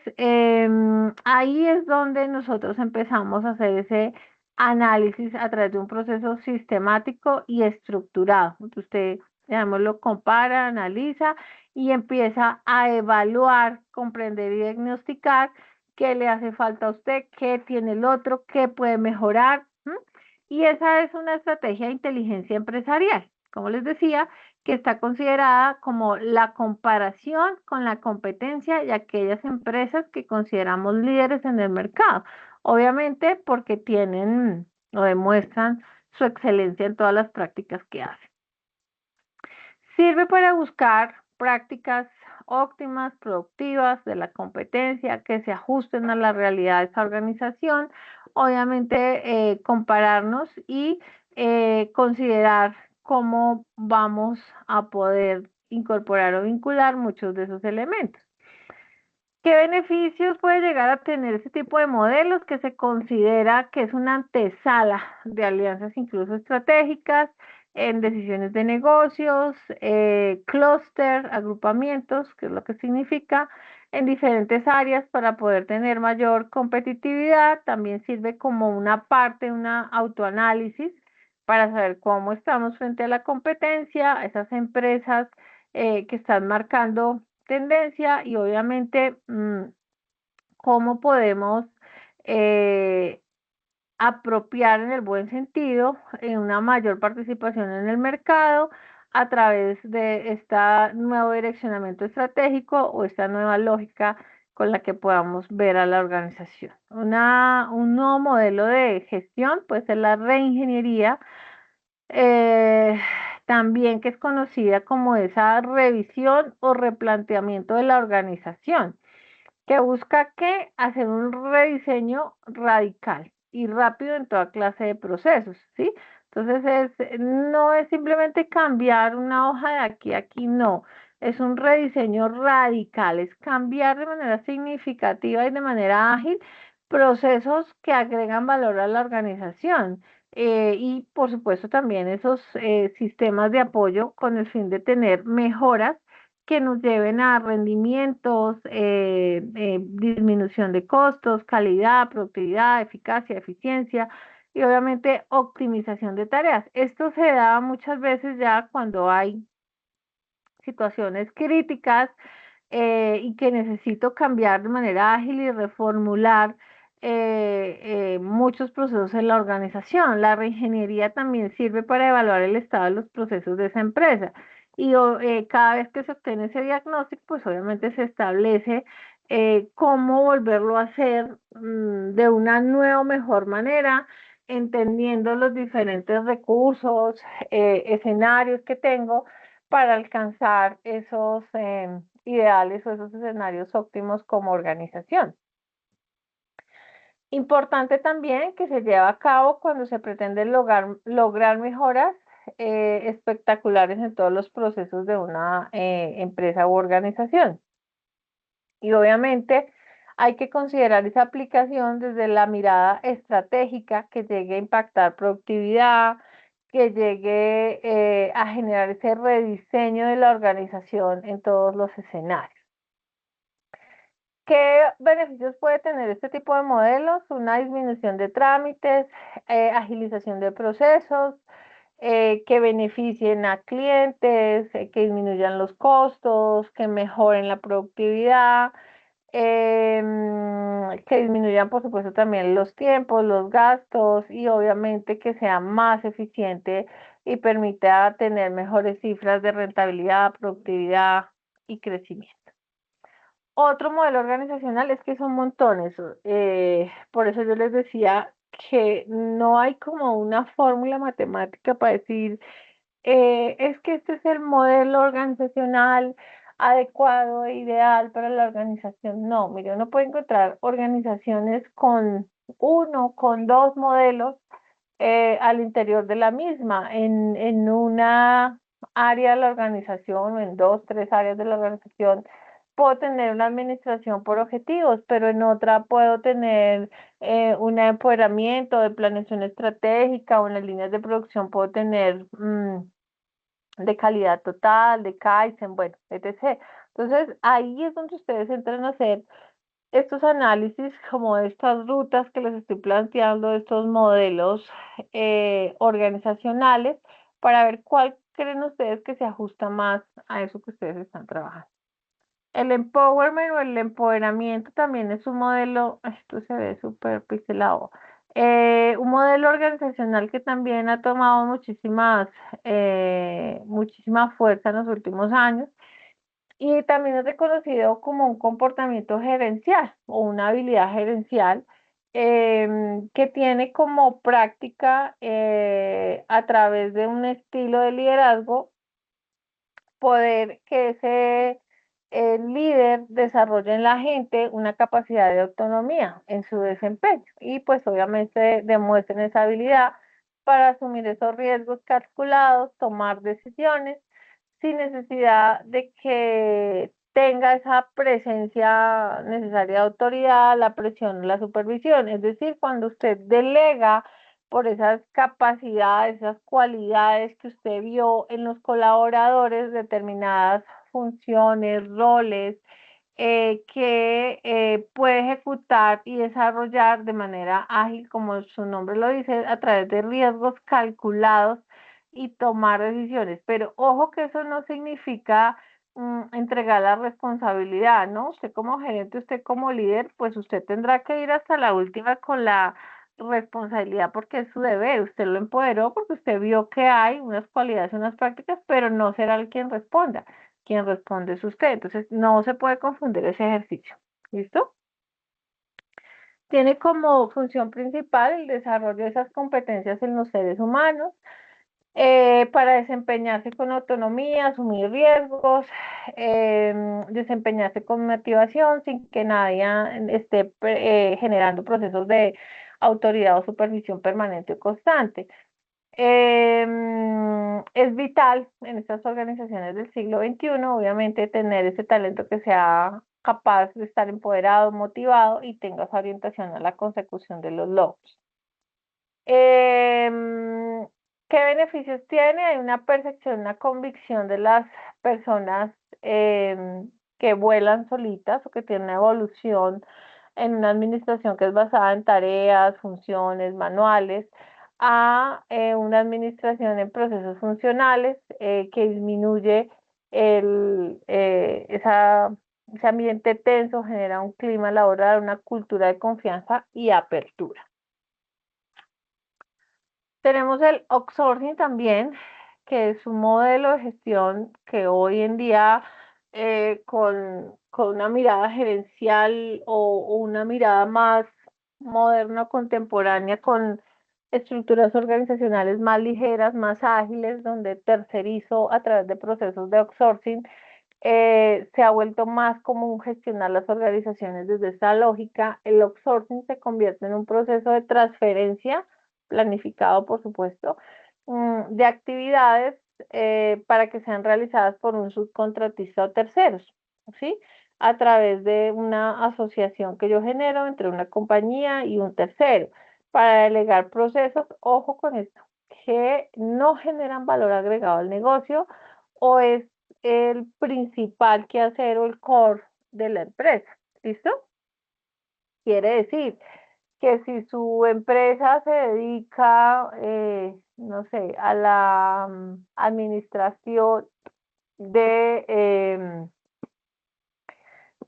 ahí es donde nosotros empezamos a hacer ese análisis a través de un proceso sistemático y estructurado. Usted, digamos, lo compara, analiza y empieza a evaluar, comprender y diagnosticar qué le hace falta a usted, qué tiene el otro, qué puede mejorar. ¿M? Y esa es una estrategia de inteligencia empresarial, como les decía, que está considerada como la comparación con la competencia y aquellas empresas que consideramos líderes en el mercado. Obviamente porque tienen o demuestran su excelencia en todas las prácticas que hacen. Sirve para buscar prácticas óptimas, productivas de la competencia, que se ajusten a la realidad de esa organización. Obviamente compararnos y considerar cómo vamos a poder incorporar o vincular muchos de esos elementos. ¿Qué beneficios puede llegar a tener este tipo de modelos que se considera que es una antesala de alianzas incluso estratégicas en decisiones de negocios, clúster, agrupamientos, que es lo que significa, en diferentes áreas para poder tener mayor competitividad? También sirve como una parte, una autoanálisis para saber cómo estamos frente a la competencia, a esas empresas que están marcando tendencia y obviamente cómo podemos eh, apropiar en el buen sentido en una mayor participación en el mercado a través de este nuevo direccionamiento estratégico o esta nueva lógica con la que podamos ver a la organización. Un nuevo modelo de gestión puede ser la reingeniería, eh, también que es conocida como esa revisión o replanteamiento de la organización, que busca que hacer un rediseño radical y rápido en toda clase de procesos, ¿sí? Entonces no es simplemente cambiar una hoja de aquí a aquí, no, es un rediseño radical, es cambiar de manera significativa y de manera ágil procesos que agregan valor a la organización. Y por supuesto también esos sistemas de apoyo con el fin de tener mejoras que nos lleven a rendimientos, disminución de costos, calidad, productividad, eficacia, eficiencia y obviamente optimización de tareas. Esto se da muchas veces ya cuando hay situaciones críticas y que necesito cambiar de manera ágil y reformular muchos procesos en la organización. La reingeniería también sirve para evaluar el estado de los procesos de esa empresa. Y cada vez que se obtiene ese diagnóstico, pues obviamente se establece cómo volverlo a hacer de una nueva, mejor manera, entendiendo los diferentes recursos, escenarios que tengo para alcanzar esos ideales o esos escenarios óptimos como organización. Importante también que se lleva a cabo cuando se pretende lograr mejoras espectaculares en todos los procesos de una empresa u organización. Y obviamente hay que considerar esa aplicación desde la mirada estratégica que llegue a impactar productividad, que llegue a generar ese rediseño de la organización en todos los escenarios. ¿Qué beneficios puede tener este tipo de modelos? Una disminución de trámites, agilización de procesos, que beneficien a clientes, que disminuyan los costos, que mejoren la productividad, que disminuyan, por supuesto, también los tiempos, los gastos y obviamente que sea más eficiente y permita tener mejores cifras de rentabilidad, productividad y crecimiento. Otro modelo organizacional es que son montones, por eso yo les decía que no hay como una fórmula matemática para decir es que este es el modelo organizacional adecuado e ideal para la organización. No, mire, uno puede encontrar organizaciones con uno, con dos modelos al interior de la misma, en una área de la organización o en dos, tres áreas de la organización. Puedo tener una administración por objetivos, pero en otra puedo tener un empoderamiento de planeación estratégica o en las líneas de producción puedo tener de calidad total, de Kaizen, bueno, etc. Entonces, ahí es donde ustedes entran a hacer estos análisis como de estas rutas que les estoy planteando, estos modelos organizacionales, para ver cuál creen ustedes que se ajusta más a eso que ustedes están trabajando. El empowerment o el empoderamiento también es un modelo, esto se ve súper pixelado, un modelo organizacional que también ha tomado muchísima fuerza en los últimos años y también es reconocido como un comportamiento gerencial o una habilidad gerencial que tiene como práctica a través de un estilo de liderazgo poder que ese líder desarrolle en la gente una capacidad de autonomía en su desempeño y pues obviamente demuestren esa habilidad para asumir esos riesgos calculados, tomar decisiones sin necesidad de que tenga esa presencia necesaria de autoridad, la presión, la supervisión. Es decir, cuando usted delega por esas capacidades, esas cualidades que usted vio en los colaboradores, determinadas funciones, roles, que puede ejecutar y desarrollar de manera ágil, como su nombre lo dice, a través de riesgos calculados y tomar decisiones. Pero ojo que eso no significa entregar la responsabilidad, ¿no? Usted como gerente, usted como líder, pues usted tendrá que ir hasta la última con la responsabilidad porque es su deber. Usted lo empoderó porque usted vio que hay unas cualidades, unas prácticas, pero no será el quien responda. Quien responde es usted. Entonces, no se puede confundir ese ejercicio. ¿Listo? Tiene como función principal el desarrollo de esas competencias en los seres humanos, para desempeñarse con autonomía, asumir riesgos, desempeñarse con motivación sin que nadie esté generando procesos de autoridad o supervisión permanente o constante. Es vital en estas organizaciones del siglo XXI, obviamente, tener ese talento que sea capaz de estar empoderado, motivado y tenga esa orientación a la consecución de los logros. Em, ¿Qué beneficios tiene? Hay una percepción, una convicción de las personas que vuelan solitas o que tienen una evolución en una administración que es basada en tareas, funciones, manuales, a una administración en procesos funcionales que disminuye ese ambiente tenso, genera un clima laboral, una cultura de confianza y apertura. Tenemos el outsourcing también, que es un modelo de gestión que hoy en día, con una mirada gerencial o una mirada más moderna, contemporánea, con estructuras organizacionales más ligeras, más ágiles, donde tercerizo a través de procesos de outsourcing, se ha vuelto más común gestionar las organizaciones desde esta lógica. El outsourcing se convierte en un proceso de transferencia planificado, por supuesto, de actividades para que sean realizadas por un subcontratista o terceros, ¿sí? A través de una asociación que yo genero entre una compañía y un tercero para delegar procesos, ojo con esto, que no generan valor agregado al negocio o es el principal quehacer o el core de la empresa. ¿Listo? Quiere decir que si su empresa se dedica, no sé, a la administración de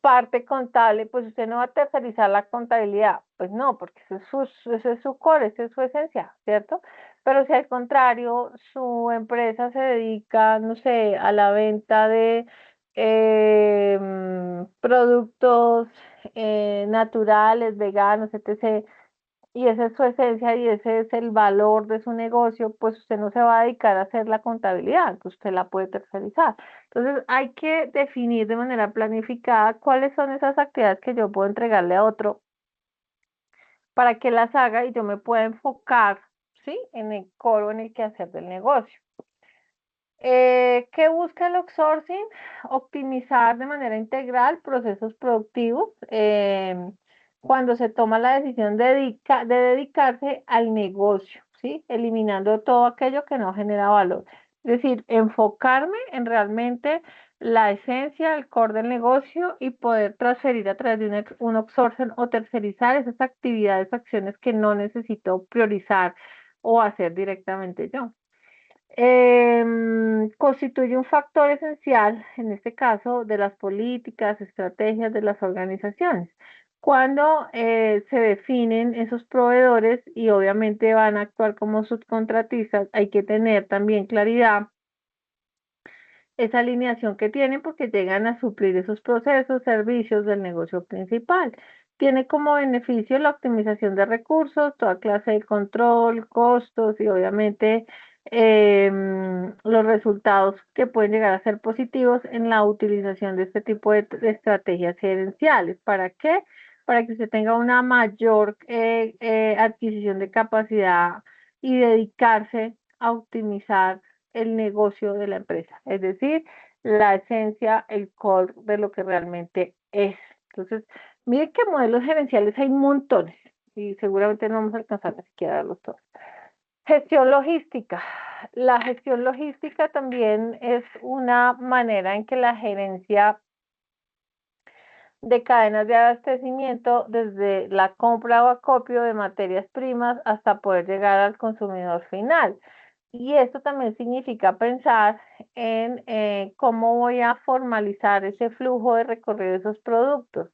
parte contable, pues usted no va a tercerizar la contabilidad. Pues no, porque ese es su core, esa es su esencia, ¿cierto? Pero si al contrario su empresa se dedica, no sé, a la venta de productos naturales, veganos, etc., y esa es su esencia y ese es el valor de su negocio, pues usted no se va a dedicar a hacer la contabilidad, que usted la puede tercerizar. Entonces hay que definir de manera planificada cuáles son esas actividades que yo puedo entregarle a otro para que las haga y yo me pueda enfocar, ¿sí? En el core, en el quehacer del negocio. ¿Qué busca el outsourcing? Optimizar de manera integral procesos productivos cuando se toma la decisión de dedicarse al negocio, ¿sí? Eliminando todo aquello que no genera valor. Es decir, enfocarme en realmente la esencia, el core del negocio y poder transferir a través de un outsourcing o tercerizar esas actividades, acciones que no necesito priorizar o hacer directamente yo. Constituye un factor esencial, en este caso, de las políticas, estrategias de las organizaciones. Cuando se definen esos proveedores y obviamente van a actuar como subcontratistas, hay que tener también claridad esa alineación que tienen porque llegan a suplir esos procesos, servicios del negocio principal. Tiene como beneficio la optimización de recursos, toda clase de control, costos y obviamente los resultados que pueden llegar a ser positivos en la utilización de este tipo de estrategias gerenciales. ¿Para qué? Para que usted tenga una mayor adquisición de capacidad y dedicarse a optimizar el negocio de la empresa, es decir, la esencia, el core de lo que realmente es. Entonces, miren que modelos gerenciales hay montones y seguramente no vamos a alcanzar ni siquiera a darlos todos. Gestión logística. La gestión logística también es una manera en que la gerencia de cadenas de abastecimiento, desde la compra o acopio de materias primas hasta poder llegar al consumidor final. Y esto también significa pensar en cómo voy a formalizar ese flujo de recorrido de esos productos,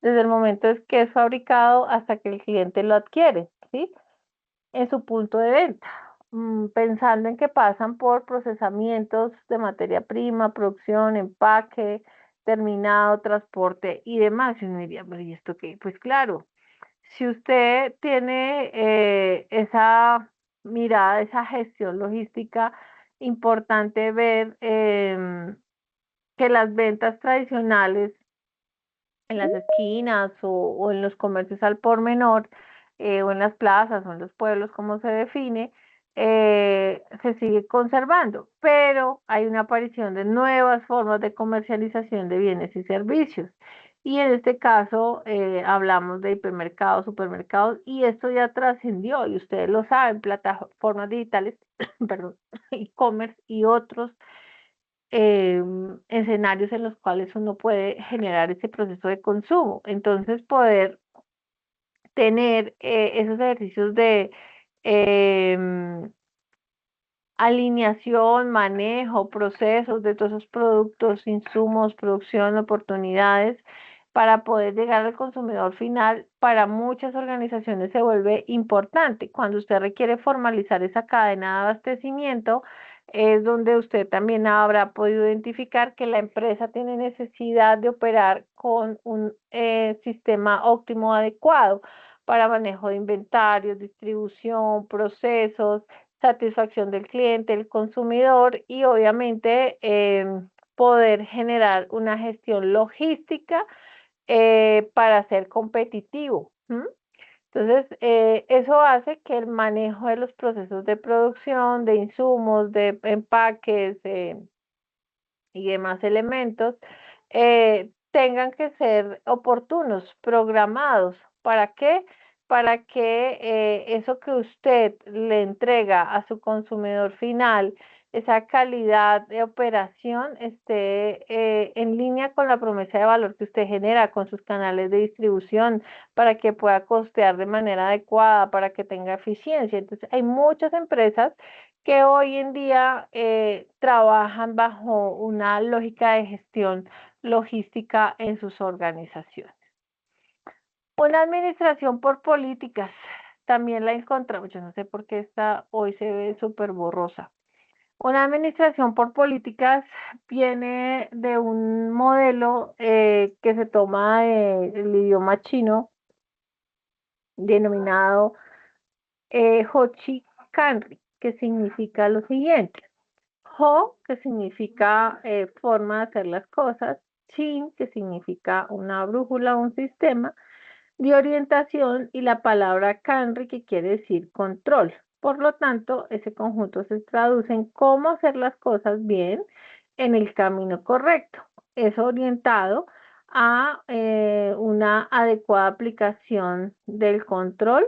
desde el momento en que es fabricado hasta que el cliente lo adquiere, ¿sí? En su punto de venta, pensando en que pasan por procesamientos de materia prima, producción, empaque, terminado, transporte y demás. Y uno diría, pero ¿y esto qué? Pues claro, si usted tiene esa mirada, esa gestión logística, importante ver que las ventas tradicionales en las esquinas o en los comercios al por menor, o en las plazas o en los pueblos, como se define, se sigue conservando, pero hay una aparición de nuevas formas de comercialización de bienes y servicios. Y en este caso hablamos de hipermercados, supermercados, y esto ya trascendió, y ustedes lo saben, plataformas digitales, perdón, e-commerce y otros escenarios en los cuales uno puede generar ese proceso de consumo. Entonces, poder tener esos ejercicios de em, alineación, manejo, procesos de todos esos productos, insumos, producción, oportunidades, para poder llegar al consumidor final, para muchas organizaciones se vuelve importante. Cuando usted requiere formalizar esa cadena de abastecimiento, es donde usted también habrá podido identificar que la empresa tiene necesidad de operar con un sistema óptimo adecuado para manejo de inventarios, distribución, procesos, satisfacción del cliente, el consumidor y obviamente poder generar una gestión logística para ser competitivo. Entonces, eso hace que el manejo de los procesos de producción, de insumos, de empaques y demás elementos tengan que ser oportunos, programados. ¿Para qué? Para que eso que usted le entrega a su consumidor final, esa calidad de operación esté en línea con la promesa de valor que usted genera con sus canales de distribución, para que pueda costear de manera adecuada, para que tenga eficiencia. Entonces, hay muchas empresas que hoy en día trabajan bajo una lógica de gestión logística en sus organizaciones. Una administración por políticas, también la encontramos, yo no sé por qué esta hoy se ve súper borrosa. Una administración por políticas viene de un modelo que se toma del idioma chino, denominado Hochi Kanri, que significa lo siguiente. Ho, que significa forma de hacer las cosas, Chin, que significa una brújula, un sistema de orientación, y la palabra Kanri, que quiere decir control. Por lo tanto, ese conjunto se traduce en cómo hacer las cosas bien en el camino correcto. Es orientado a una adecuada aplicación del control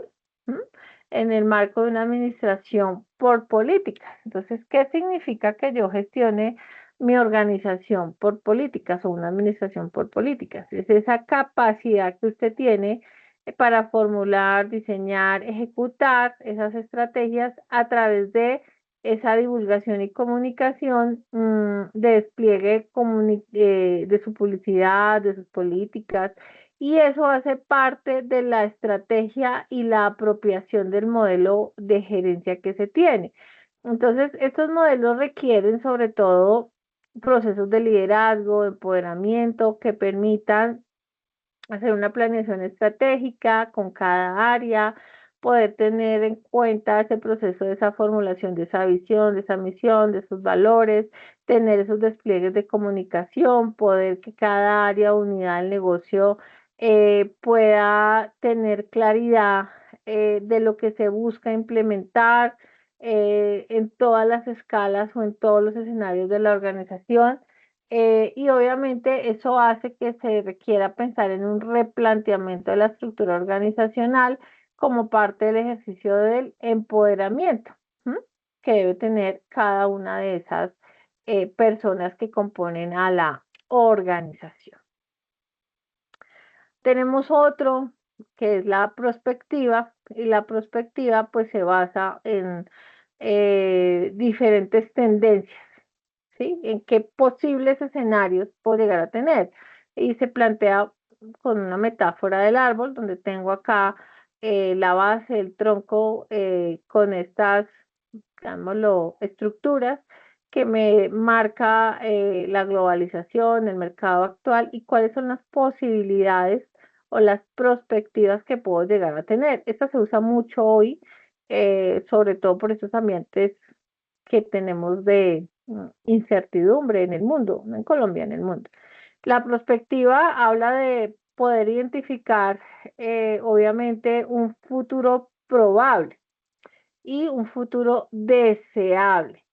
en el marco de una administración por políticas. Entonces, ¿qué significa que yo gestione mi organización por políticas o una administración por políticas? Es esa capacidad que usted tiene para formular, diseñar, ejecutar esas estrategias a través de esa divulgación y comunicación, de despliegue de su publicidad, de sus políticas, y eso hace parte de la estrategia y la apropiación del modelo de gerencia que se tiene. Entonces, estos modelos requieren sobre todo procesos de liderazgo, de empoderamiento, que permitan hacer una planeación estratégica con cada área, poder tener en cuenta ese proceso de esa formulación de esa visión, de esa misión, de esos valores, tener esos despliegues de comunicación, poder que cada área, unidad del negocio pueda tener claridad de lo que se busca implementar en todas las escalas o en todos los escenarios de la organización. Y obviamente eso hace que se requiera pensar en un replanteamiento de la estructura organizacional como parte del ejercicio del empoderamiento, ¿m? Que debe tener cada una de esas personas que componen a la organización. Tenemos otro que es la prospectiva, y la prospectiva pues se basa en diferentes tendencias, ¿sí? En qué posibles escenarios puedo llegar a tener. Y se plantea con una metáfora del árbol, donde tengo acá la base, el tronco, con estas, llamémoslo, estructuras que me marca la globalización, el mercado actual y cuáles son las posibilidades o las perspectivas que puedo llegar a tener. Esta se usa mucho hoy, sobre todo por estos ambientes que tenemos de incertidumbre en el mundo, no en Colombia, en el mundo. La perspectiva habla de poder identificar, obviamente, un futuro probable y un futuro deseable.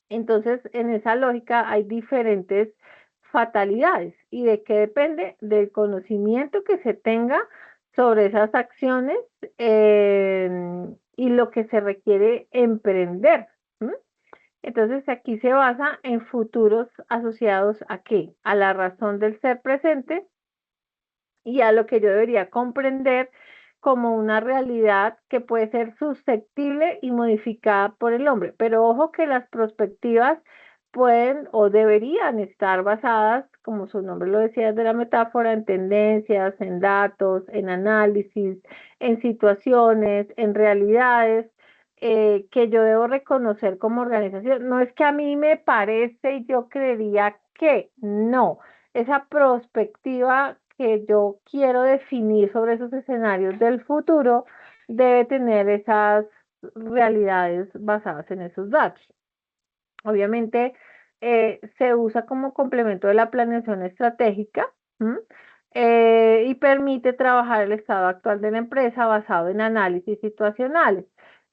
Entonces, en esa lógica hay diferentes fatalidades. ¿Y de qué depende? Del conocimiento que se tenga sobre esas acciones y lo que se requiere emprender. ¿M? Entonces, aquí se basa en futuros asociados a qué? A la razón del ser presente y a lo que yo debería comprender como una realidad que puede ser susceptible y modificada por el hombre. Pero ojo que las perspectivas pueden o deberían estar basadas, como su nombre lo decía de la metáfora, en tendencias, en datos, en análisis, en situaciones, en realidades que yo debo reconocer como organización. No es que a mí me parece y yo creería que no. Esa perspectiva que yo quiero definir sobre esos escenarios del futuro debe tener esas realidades basadas en esos datos. Obviamente se usa como complemento de la planeación estratégica y permite trabajar el estado actual de la empresa basado en análisis situacionales.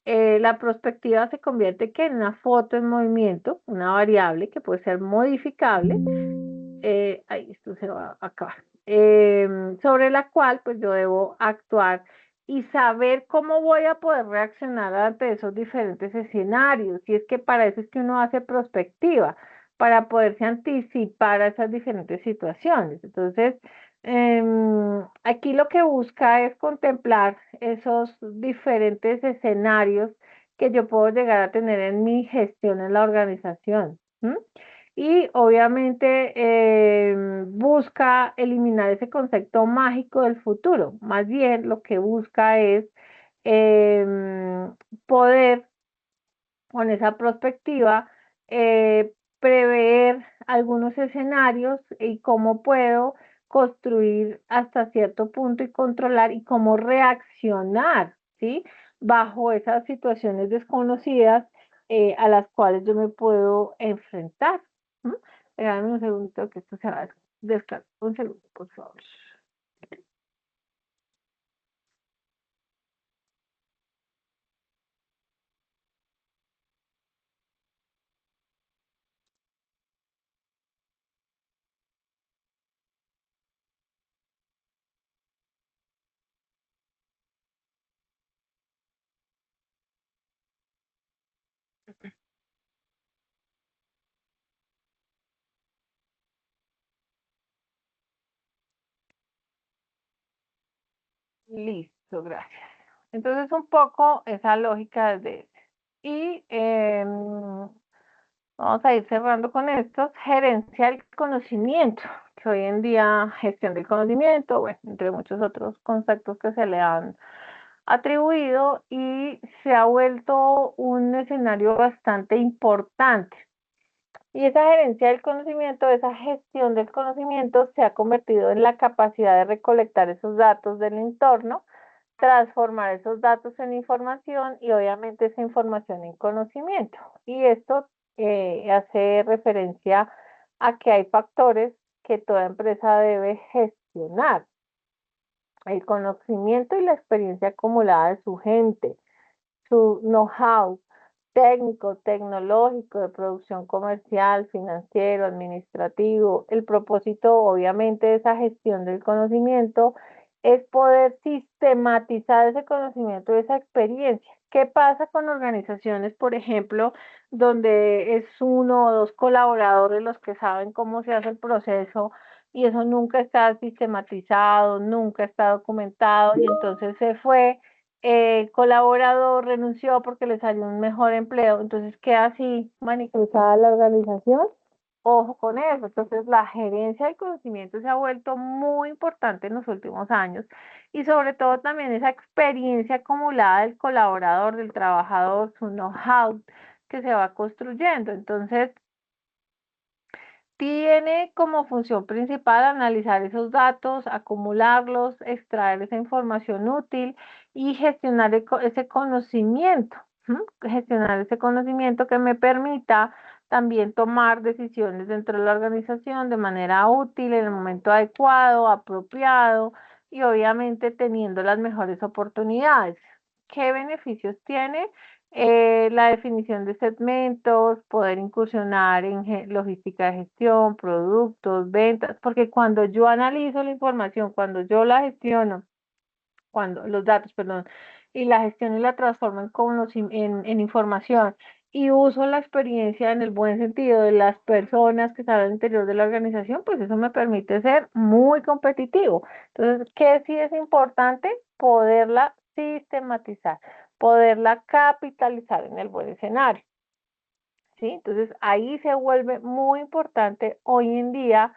La prospectiva se convierte que en una foto en movimiento, una variable que puede ser modificable. Ahí esto se va a acabar. Sobre la cual pues yo debo actuar y saber cómo voy a poder reaccionar ante esos diferentes escenarios. Y es que para eso es que uno hace prospectiva, para poderse anticipar a esas diferentes situaciones. Entonces, aquí lo que busca es contemplar esos diferentes escenarios que yo puedo llegar a tener en mi gestión en la organización. ¿M? Y obviamente busca eliminar ese concepto mágico del futuro. Más bien lo que busca es poder, con esa perspectiva, prever algunos escenarios y cómo puedo construir hasta cierto punto y controlar y cómo reaccionar, ¿sí? Bajo esas situaciones desconocidas a las cuales yo me puedo enfrentar. ¿M? Regálame un segundo que esto se va a descargar. Un segundo, por favor. Listo, gracias. Entonces, un poco esa lógica de... Y vamos a ir cerrando con esto. Gerencia del conocimiento, que hoy en día gestión del conocimiento, bueno, entre muchos otros conceptos que se le han atribuido y se ha vuelto un escenario bastante importante. Y esa gerencia del conocimiento, esa gestión del conocimiento se ha convertido en la capacidad de recolectar esos datos del entorno, transformar esos datos en información y obviamente esa información en conocimiento. Y esto hace referencia a que hay factores que toda empresa debe gestionar. el conocimiento y la experiencia acumulada de su gente, su know-how técnico, tecnológico, de producción comercial, financiero, administrativo. El propósito, obviamente, de esa gestión del conocimiento es poder sistematizar ese conocimiento y esa experiencia. ¿Qué pasa con organizaciones, por ejemplo, donde es uno o dos colaboradores los que saben cómo se hace el proceso y eso nunca está sistematizado, nunca está documentado y entonces se fue colaborador, renunció porque le salió un mejor empleo, entonces queda así manipular la organización? Ojo con eso. Entonces la gerencia del conocimiento se ha vuelto muy importante en los últimos años y sobre todo también esa experiencia acumulada del colaborador, del trabajador, su know-how que se va construyendo. Entonces tiene como función principal analizar esos datos, acumularlos, extraer esa información útil y gestionar ese conocimiento, ¿m? Gestionar ese conocimiento que me permita también tomar decisiones dentro de la organización de manera útil, en el momento adecuado, apropiado y obviamente teniendo las mejores oportunidades. ¿Qué beneficios tiene? La definición de segmentos, poder incursionar en logística de gestión, productos, ventas, porque cuando yo analizo la información, cuando yo la gestiono, cuando los datos, perdón, y la gestiono y la transformo en información y uso la experiencia en el buen sentido de las personas que están al interior de la organización, pues eso me permite ser muy competitivo. Entonces, ¿qué sí es importante? Poderla sistematizar, poderla capitalizar en el buen escenario, ¿sí? Entonces, ahí se vuelve muy importante hoy en día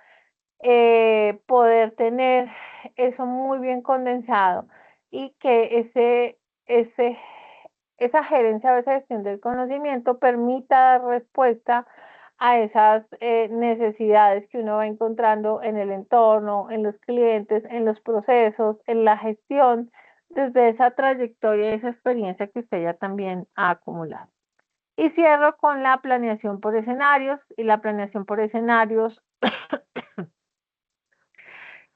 poder tener eso muy bien condensado y que esa gerencia o esa gestión del conocimiento permita dar respuesta a esas necesidades que uno va encontrando en el entorno, en los clientes, en los procesos, en la gestión, desde esa trayectoria y esa experiencia que usted ya también ha acumulado. Y cierro con la planeación por escenarios, y la planeación por escenarios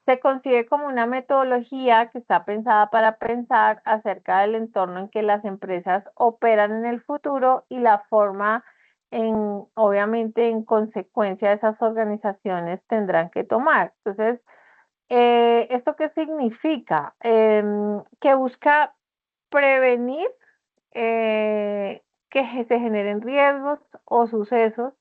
se consigue como una metodología que está pensada para pensar acerca del entorno en que las empresas operan en el futuro y la forma obviamente, en consecuencia, esas organizaciones tendrán que tomar. Entonces, ¿esto qué significa? Que busca prevenir que se generen riesgos o sucesos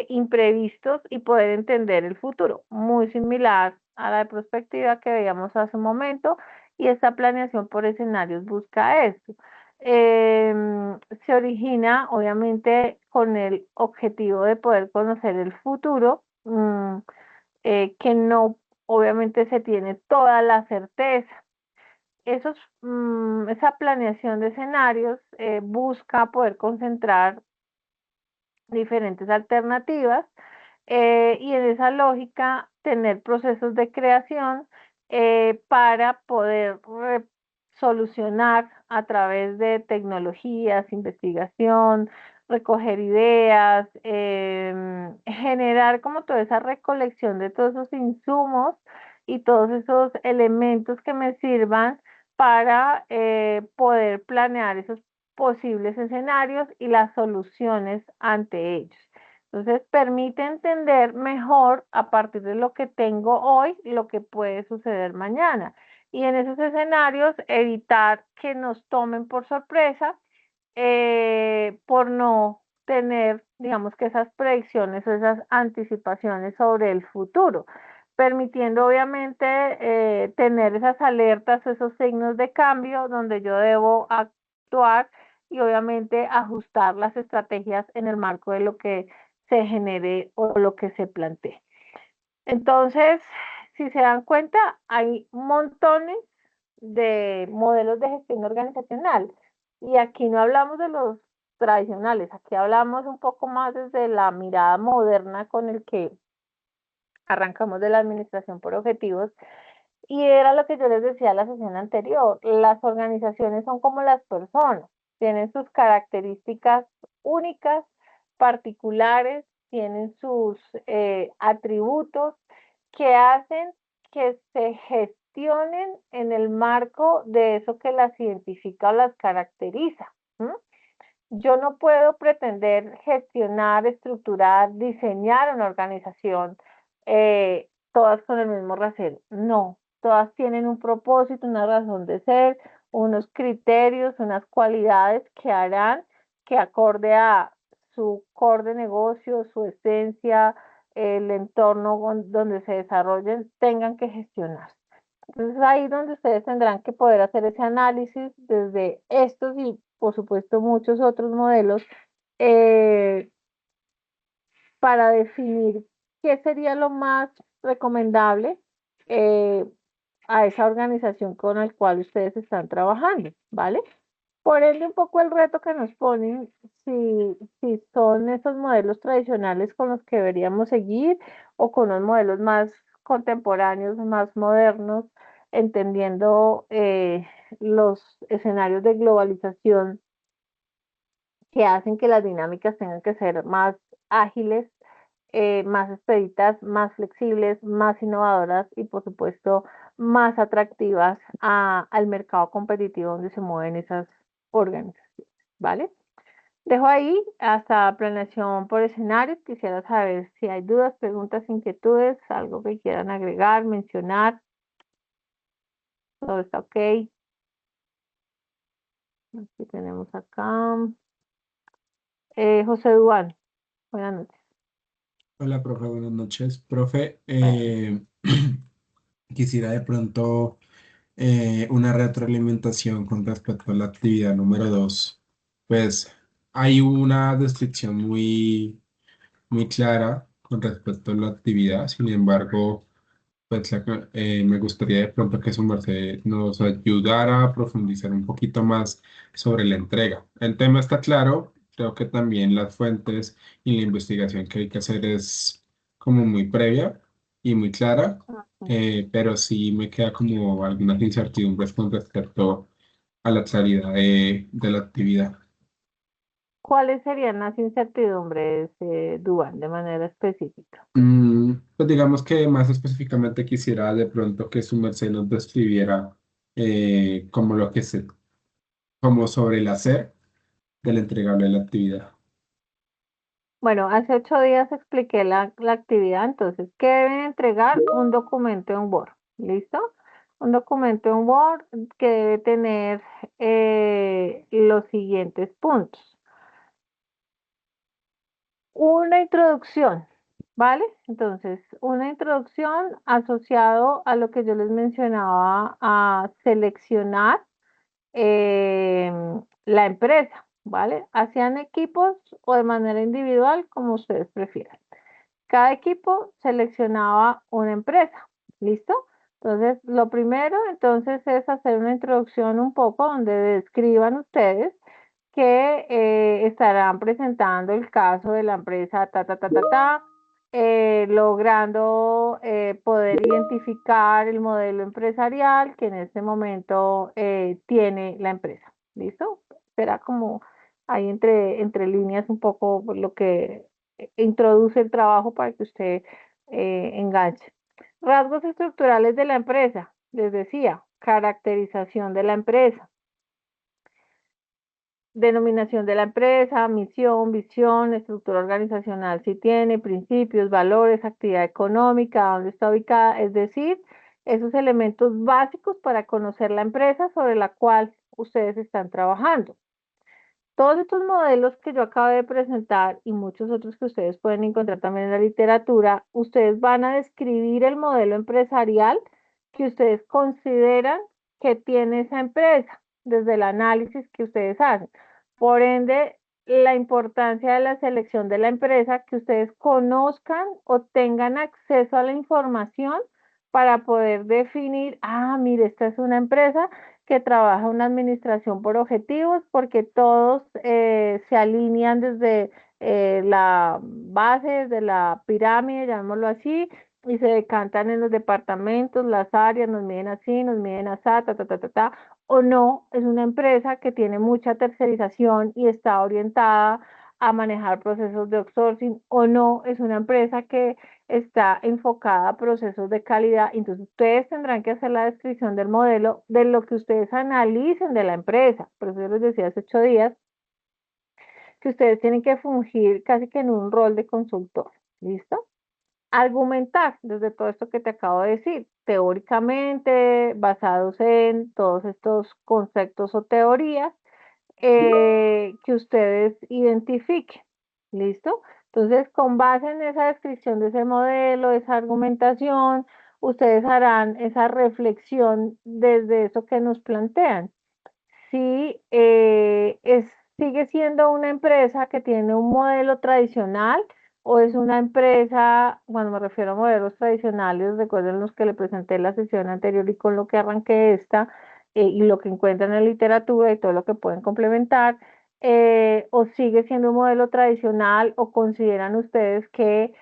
imprevistos y poder entender el futuro, muy similar a la de prospectiva que veíamos hace un momento, y esta planeación por escenarios busca esto. Se origina obviamente con el objetivo de poder conocer el futuro, que no obviamente se tiene toda la certeza. Esa planeación de escenarios busca poder concentrar diferentes alternativas y en esa lógica tener procesos de creación para poder solucionar a través de tecnologías, investigación, recoger ideas, generar como toda esa recolección de todos esos insumos y todos esos elementos que me sirvan para poder planear esos posibles escenarios y las soluciones ante ellos. Entonces, permite entender mejor a partir de lo que tengo hoy, lo que puede suceder mañana. Y en esos escenarios, evitar que nos tomen por sorpresa, por no tener, digamos que esas predicciones o esas anticipaciones sobre el futuro, permitiendo obviamente tener esas alertas o esos signos de cambio donde yo debo actuar y obviamente ajustar las estrategias en el marco de lo que se genere o lo que se plantee. Entonces, si se dan cuenta, hay montones de modelos de gestión organizacional y aquí no hablamos de los tradicionales, aquí hablamos un poco más desde la mirada moderna con el que arrancamos de la administración por objetivos. Y era lo que yo les decía en la sesión anterior, las organizaciones son como las personas, tienen sus características únicas, particulares, tienen sus atributos que hacen que se gestionen en el marco de eso que las identifica o las caracteriza. ¿M? Yo no puedo pretender gestionar, estructurar, diseñar una organización todas con el mismo rasero. No, todas tienen un propósito, una razón de ser, unos criterios, unas cualidades que harán que acorde a su core de negocio, su esencia, el entorno donde se desarrollen, tengan que gestionar. Entonces ahí donde ustedes tendrán que poder hacer ese análisis desde estos y por supuesto muchos otros modelos eh, para definir qué sería lo más recomendable eh, a esa organización con la cual ustedes están trabajando, ¿vale? Por ende, un poco el reto que nos ponen, si son esos modelos tradicionales con los que deberíamos seguir o con los modelos más contemporáneos, más modernos, entendiendo los escenarios de globalización que hacen que las dinámicas tengan que ser más ágiles, más expeditas, más flexibles, más innovadoras y por supuesto más atractivas al mercado competitivo donde se mueven esas organizaciones, ¿vale? Dejo ahí hasta planeación por escenarios. Quisiera saber si hay dudas, preguntas, inquietudes, algo que quieran agregar, mencionar. Todo está ok. Aquí tenemos acá. José Duan, buenas noches. Hola, profe, buenas noches. Profe, quisiera de pronto una retroalimentación con respecto a la actividad número 2. Pues hay una descripción muy clara con respecto a la actividad. Sin embargo, pues me gustaría de pronto que su merced nos ayudara a profundizar un poquito más sobre la entrega. El tema está claro, creo que también las fuentes y la investigación que hay que hacer es como muy previa y muy clara, pero sí me queda como algunas incertidumbres con respecto a la claridad de la actividad. ¿Cuáles serían las incertidumbres, Duan, de manera específica? Pues digamos que más específicamente quisiera de pronto que su merced nos describiera como lo que se como sobre el hacer del entregable de la actividad. Bueno, hace 8 días expliqué la actividad, entonces, ¿qué deben entregar? Un documento en Word, ¿listo? Un documento en Word que debe tener los siguientes puntos. Una introducción, ¿vale? Entonces, una introducción asociado a lo que yo les mencionaba, a seleccionar eh, la empresa, ¿vale? Hacían equipos o de manera individual, como ustedes prefieran. Cada equipo seleccionaba una empresa, ¿listo? Entonces, lo primero, entonces, es hacer una introducción un poco donde describan ustedes que estarán presentando el caso de la empresa logrando poder identificar el modelo empresarial que en este momento tiene la empresa. ¿Listo? Será como ahí entre líneas un poco lo que introduce el trabajo para que usted enganche. Rasgos estructurales de la empresa, les decía, caracterización de la empresa, denominación de la empresa, misión, visión, estructura organizacional, si tiene principios, valores, actividad económica, dónde está ubicada, es decir, esos elementos básicos para conocer la empresa sobre la cual ustedes están trabajando. Todos estos modelos que yo acabo de presentar y muchos otros que ustedes pueden encontrar también en la literatura, ustedes van a describir el modelo empresarial que ustedes consideran que tiene esa empresa desde el análisis que ustedes hacen. Por ende, la importancia de la selección de la empresa, que ustedes conozcan o tengan acceso a la información para poder definir, mire, esta es una empresa que trabaja una administración por objetivos, porque todos se alinean desde la base, desde la pirámide, llamémoslo así, y se decantan en los departamentos, las áreas, nos miden así, nos miden así, o no, es una empresa que tiene mucha tercerización y está orientada a manejar procesos de outsourcing o no, es una empresa que está enfocada a procesos de calidad. Entonces, ustedes tendrán que hacer la descripción del modelo de lo que ustedes analicen de la empresa. Por eso yo les decía hace 8 días que ustedes tienen que fungir casi que en un rol de consultor. ¿Listo? Argumentar desde todo esto que te acabo de decir, teóricamente, basados en todos estos conceptos o teorías que ustedes identifiquen. ¿Listo? Entonces, con base en esa descripción de ese modelo, esa argumentación, ustedes harán esa reflexión desde eso que nos plantean. Si sigue siendo una empresa que tiene un modelo tradicional o es una empresa, cuando me refiero a modelos tradicionales, recuerden los que le presenté en la sesión anterior y con lo que arranqué esta, y lo que encuentran en literatura y todo lo que pueden complementar, o sigue siendo un modelo tradicional o consideran ustedes que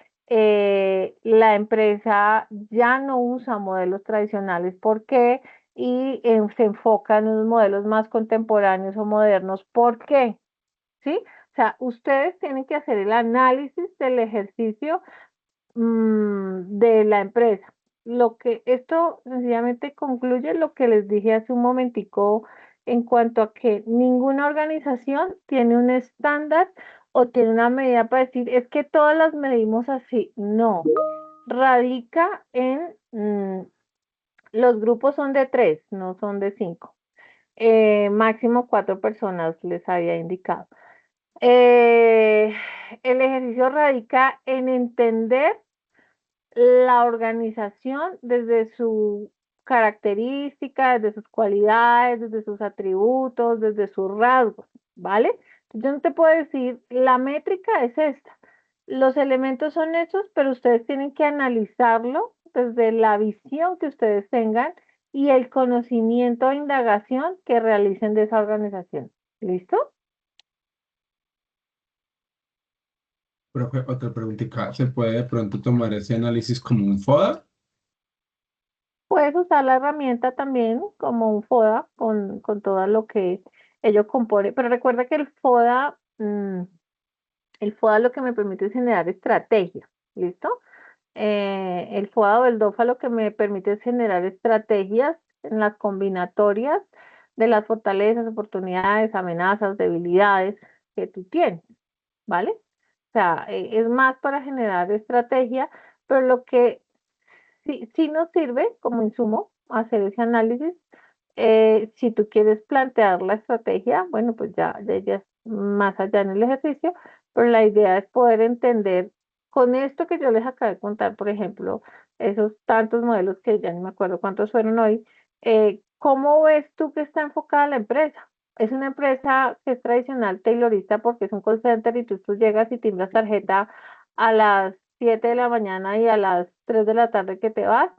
la empresa ya no usa modelos tradicionales. ¿Por qué? Y se enfoca en unos modelos más contemporáneos o modernos. ¿Por qué? ¿Sí? O sea, ustedes tienen que hacer el análisis del ejercicio de la empresa. Lo que esto sencillamente concluye lo que les dije hace un momentico en cuanto a que ninguna organización tiene un estándar o tiene una medida para decir, es que todas las medimos así. No, radica en los grupos son de 3, no son de 5. Máximo 4 personas les había indicado. Eh, el ejercicio radica en entender la organización desde su característica, desde sus cualidades, desde sus atributos, desde sus rasgos, ¿vale? Yo no te puedo decir, la métrica es esta, los elementos son estos, pero ustedes tienen que analizarlo desde la visión que ustedes tengan y el conocimiento e indagación que realicen de esa organización. ¿Listo? Profe, otra preguntita. ¿Se puede de pronto tomar ese análisis como un FODA? Puedes usar la herramienta también como un FODA con todo lo que ello compone, pero recuerda que el FODA lo que me permite es generar estrategia, ¿listo? El FODA o el DOFA lo que me permite es generar estrategias en las combinatorias de las fortalezas, oportunidades, amenazas, debilidades que tú tienes, ¿vale? O sea, es más para generar estrategia, pero lo que sí nos sirve como insumo hacer ese análisis. Si tú quieres plantear la estrategia, bueno, pues ya es más allá en el ejercicio, pero la idea es poder entender con esto que yo les acabé de contar, por ejemplo, esos tantos modelos que ya no me acuerdo cuántos fueron hoy, ¿cómo ves tú que está enfocada la empresa? Es una empresa que es tradicional, taylorista, porque es un call center y tú llegas y timbras tarjeta a las 7 de la mañana y a las 3 de la tarde que te vas,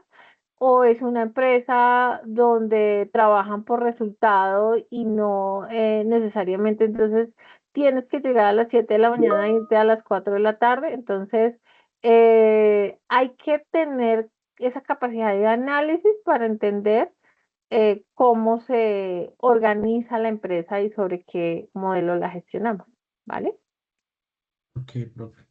o es una empresa donde trabajan por resultado y no necesariamente entonces tienes que llegar a las 7 de la mañana e irte a las 4 de la tarde. Entonces, hay que tener esa capacidad de análisis para entender cómo se organiza la empresa y sobre qué modelo la gestionamos, ¿vale? Ok, profe.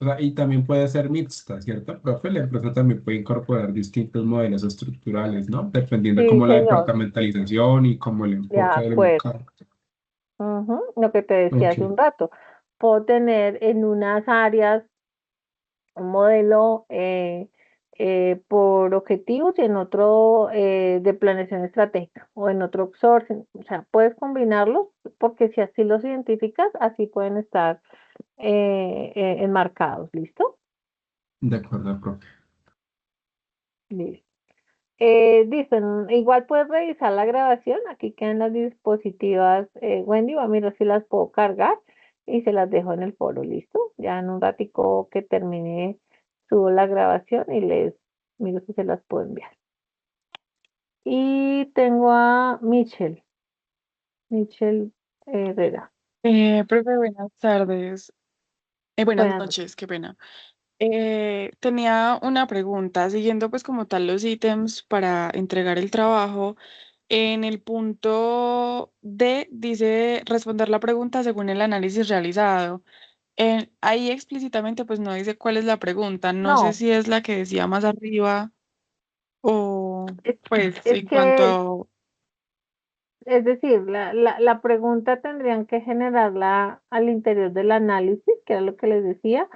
O sea, y también puede ser mixta, ¿cierto, profe? La empresa también puede incorporar distintos modelos estructurales, ¿no? Dependiendo de Sí, cómo la señor, departamentalización y cómo el de enfoque del acuerdo. mercado. Ujú, lo que te decía Ok, hace un rato. Puedo tener en unas áreas un modelo por objetivos y en otro de planeación estratégica o en otro outsourcing. O sea, puedes combinarlos porque si así los identificas, así pueden estar enmarcados. ¿Listo? de acuerdo, profe. Listo. Dicen, igual puedes revisar la grabación. Aquí quedan las dispositivas. Wendy, va a mirar si las puedo cargar y se las dejo en el foro. ¿Listo? Ya en un ratico que termine, subo la grabación y les miro si se las puedo enviar. Y tengo a Michelle Herrera. Profe, buenas tardes. Buenas Buenas noches. noches, qué pena. Tenía una pregunta, siguiendo pues como tal los ítems para entregar el trabajo. En el punto D dice responder la pregunta según el análisis realizado. Ahí explícitamente pues no dice cuál es la pregunta. No sé No, si es la que decía más arriba o es, pues es en cuanto que, es decir, la pregunta tendrían que generarla al interior del análisis, que era lo que les decía,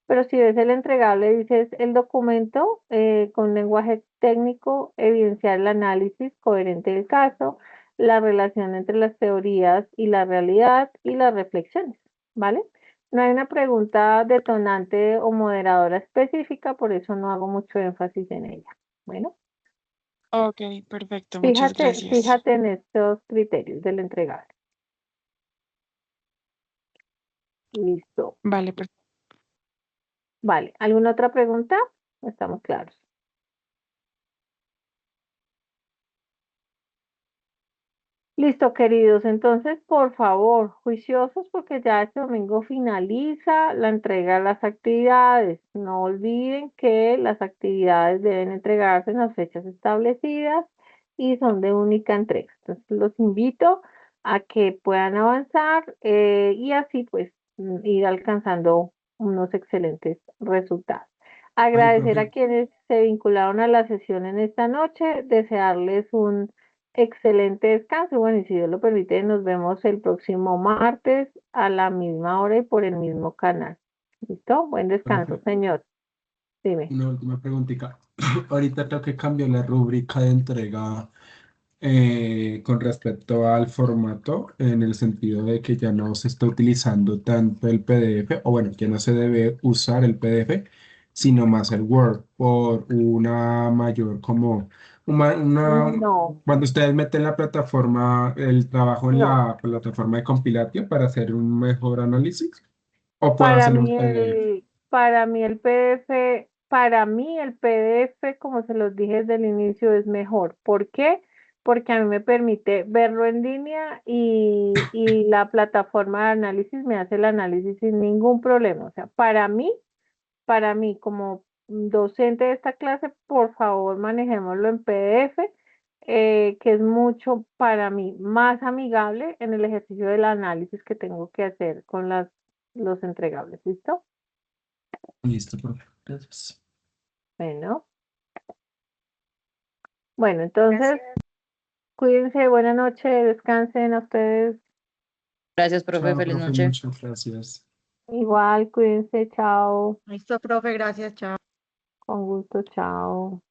pero si ves el entregable, dices el documento con lenguaje técnico, evidenciar el análisis coherente del caso, la relación entre las teorías y la realidad y las reflexiones, ¿vale? No hay una pregunta detonante o moderadora específica, por eso no hago mucho énfasis en ella. Bueno, ok, perfecto, muchas gracias. fíjate en estos criterios del entregable. Listo. Vale, pues Vale, ¿alguna otra pregunta? Estamos claros. Listo, queridos. Entonces, por favor, juiciosos porque ya este domingo finaliza la entrega de las actividades. No olviden que las actividades deben entregarse en las fechas establecidas y son de única entrega. Entonces, los invito a que puedan avanzar y así pues ir alcanzando unos excelentes resultados. Ay, Agradecer a profe, quienes se vincularon a la sesión en esta noche, desearles un excelente descanso. Bueno, y si Dios lo permite, nos vemos el próximo martes a la misma hora y por el mismo canal. ¿Listo? Buen descanso, profe, señor. Dime. una última preguntita. Ahorita tengo que cambiar la rúbrica de entrega con respecto al formato, en el sentido de que ya no se está utilizando tanto el PDF, o bueno, que no se debe usar el PDF, sino más el Word, por una mayor como, No, cuando ustedes meten la plataforma, el trabajo en no. la plataforma de Compilatio para hacer un mejor análisis, o puedo Para hacerlo en mí PDF. el PDF, para mí el PDF, como se los dije desde el inicio, es mejor. ¿Por qué? Porque a mí me permite verlo en línea y la plataforma de análisis me hace el análisis sin ningún problema. O sea, para mí como docente de esta clase, por favor, manejémoslo en PDF, que es mucho para mí más amigable en el ejercicio del análisis que tengo que hacer con los entregables. ¿Listo? Listo, profe. Gracias. Bueno, bueno, entonces cuídense, buena noche, descansen a ustedes. Gracias, profe. Chao, Feliz profe, noche. muchas gracias. Igual, cuídense, chao, Listo, profe, gracias, chao. con gusto, chao.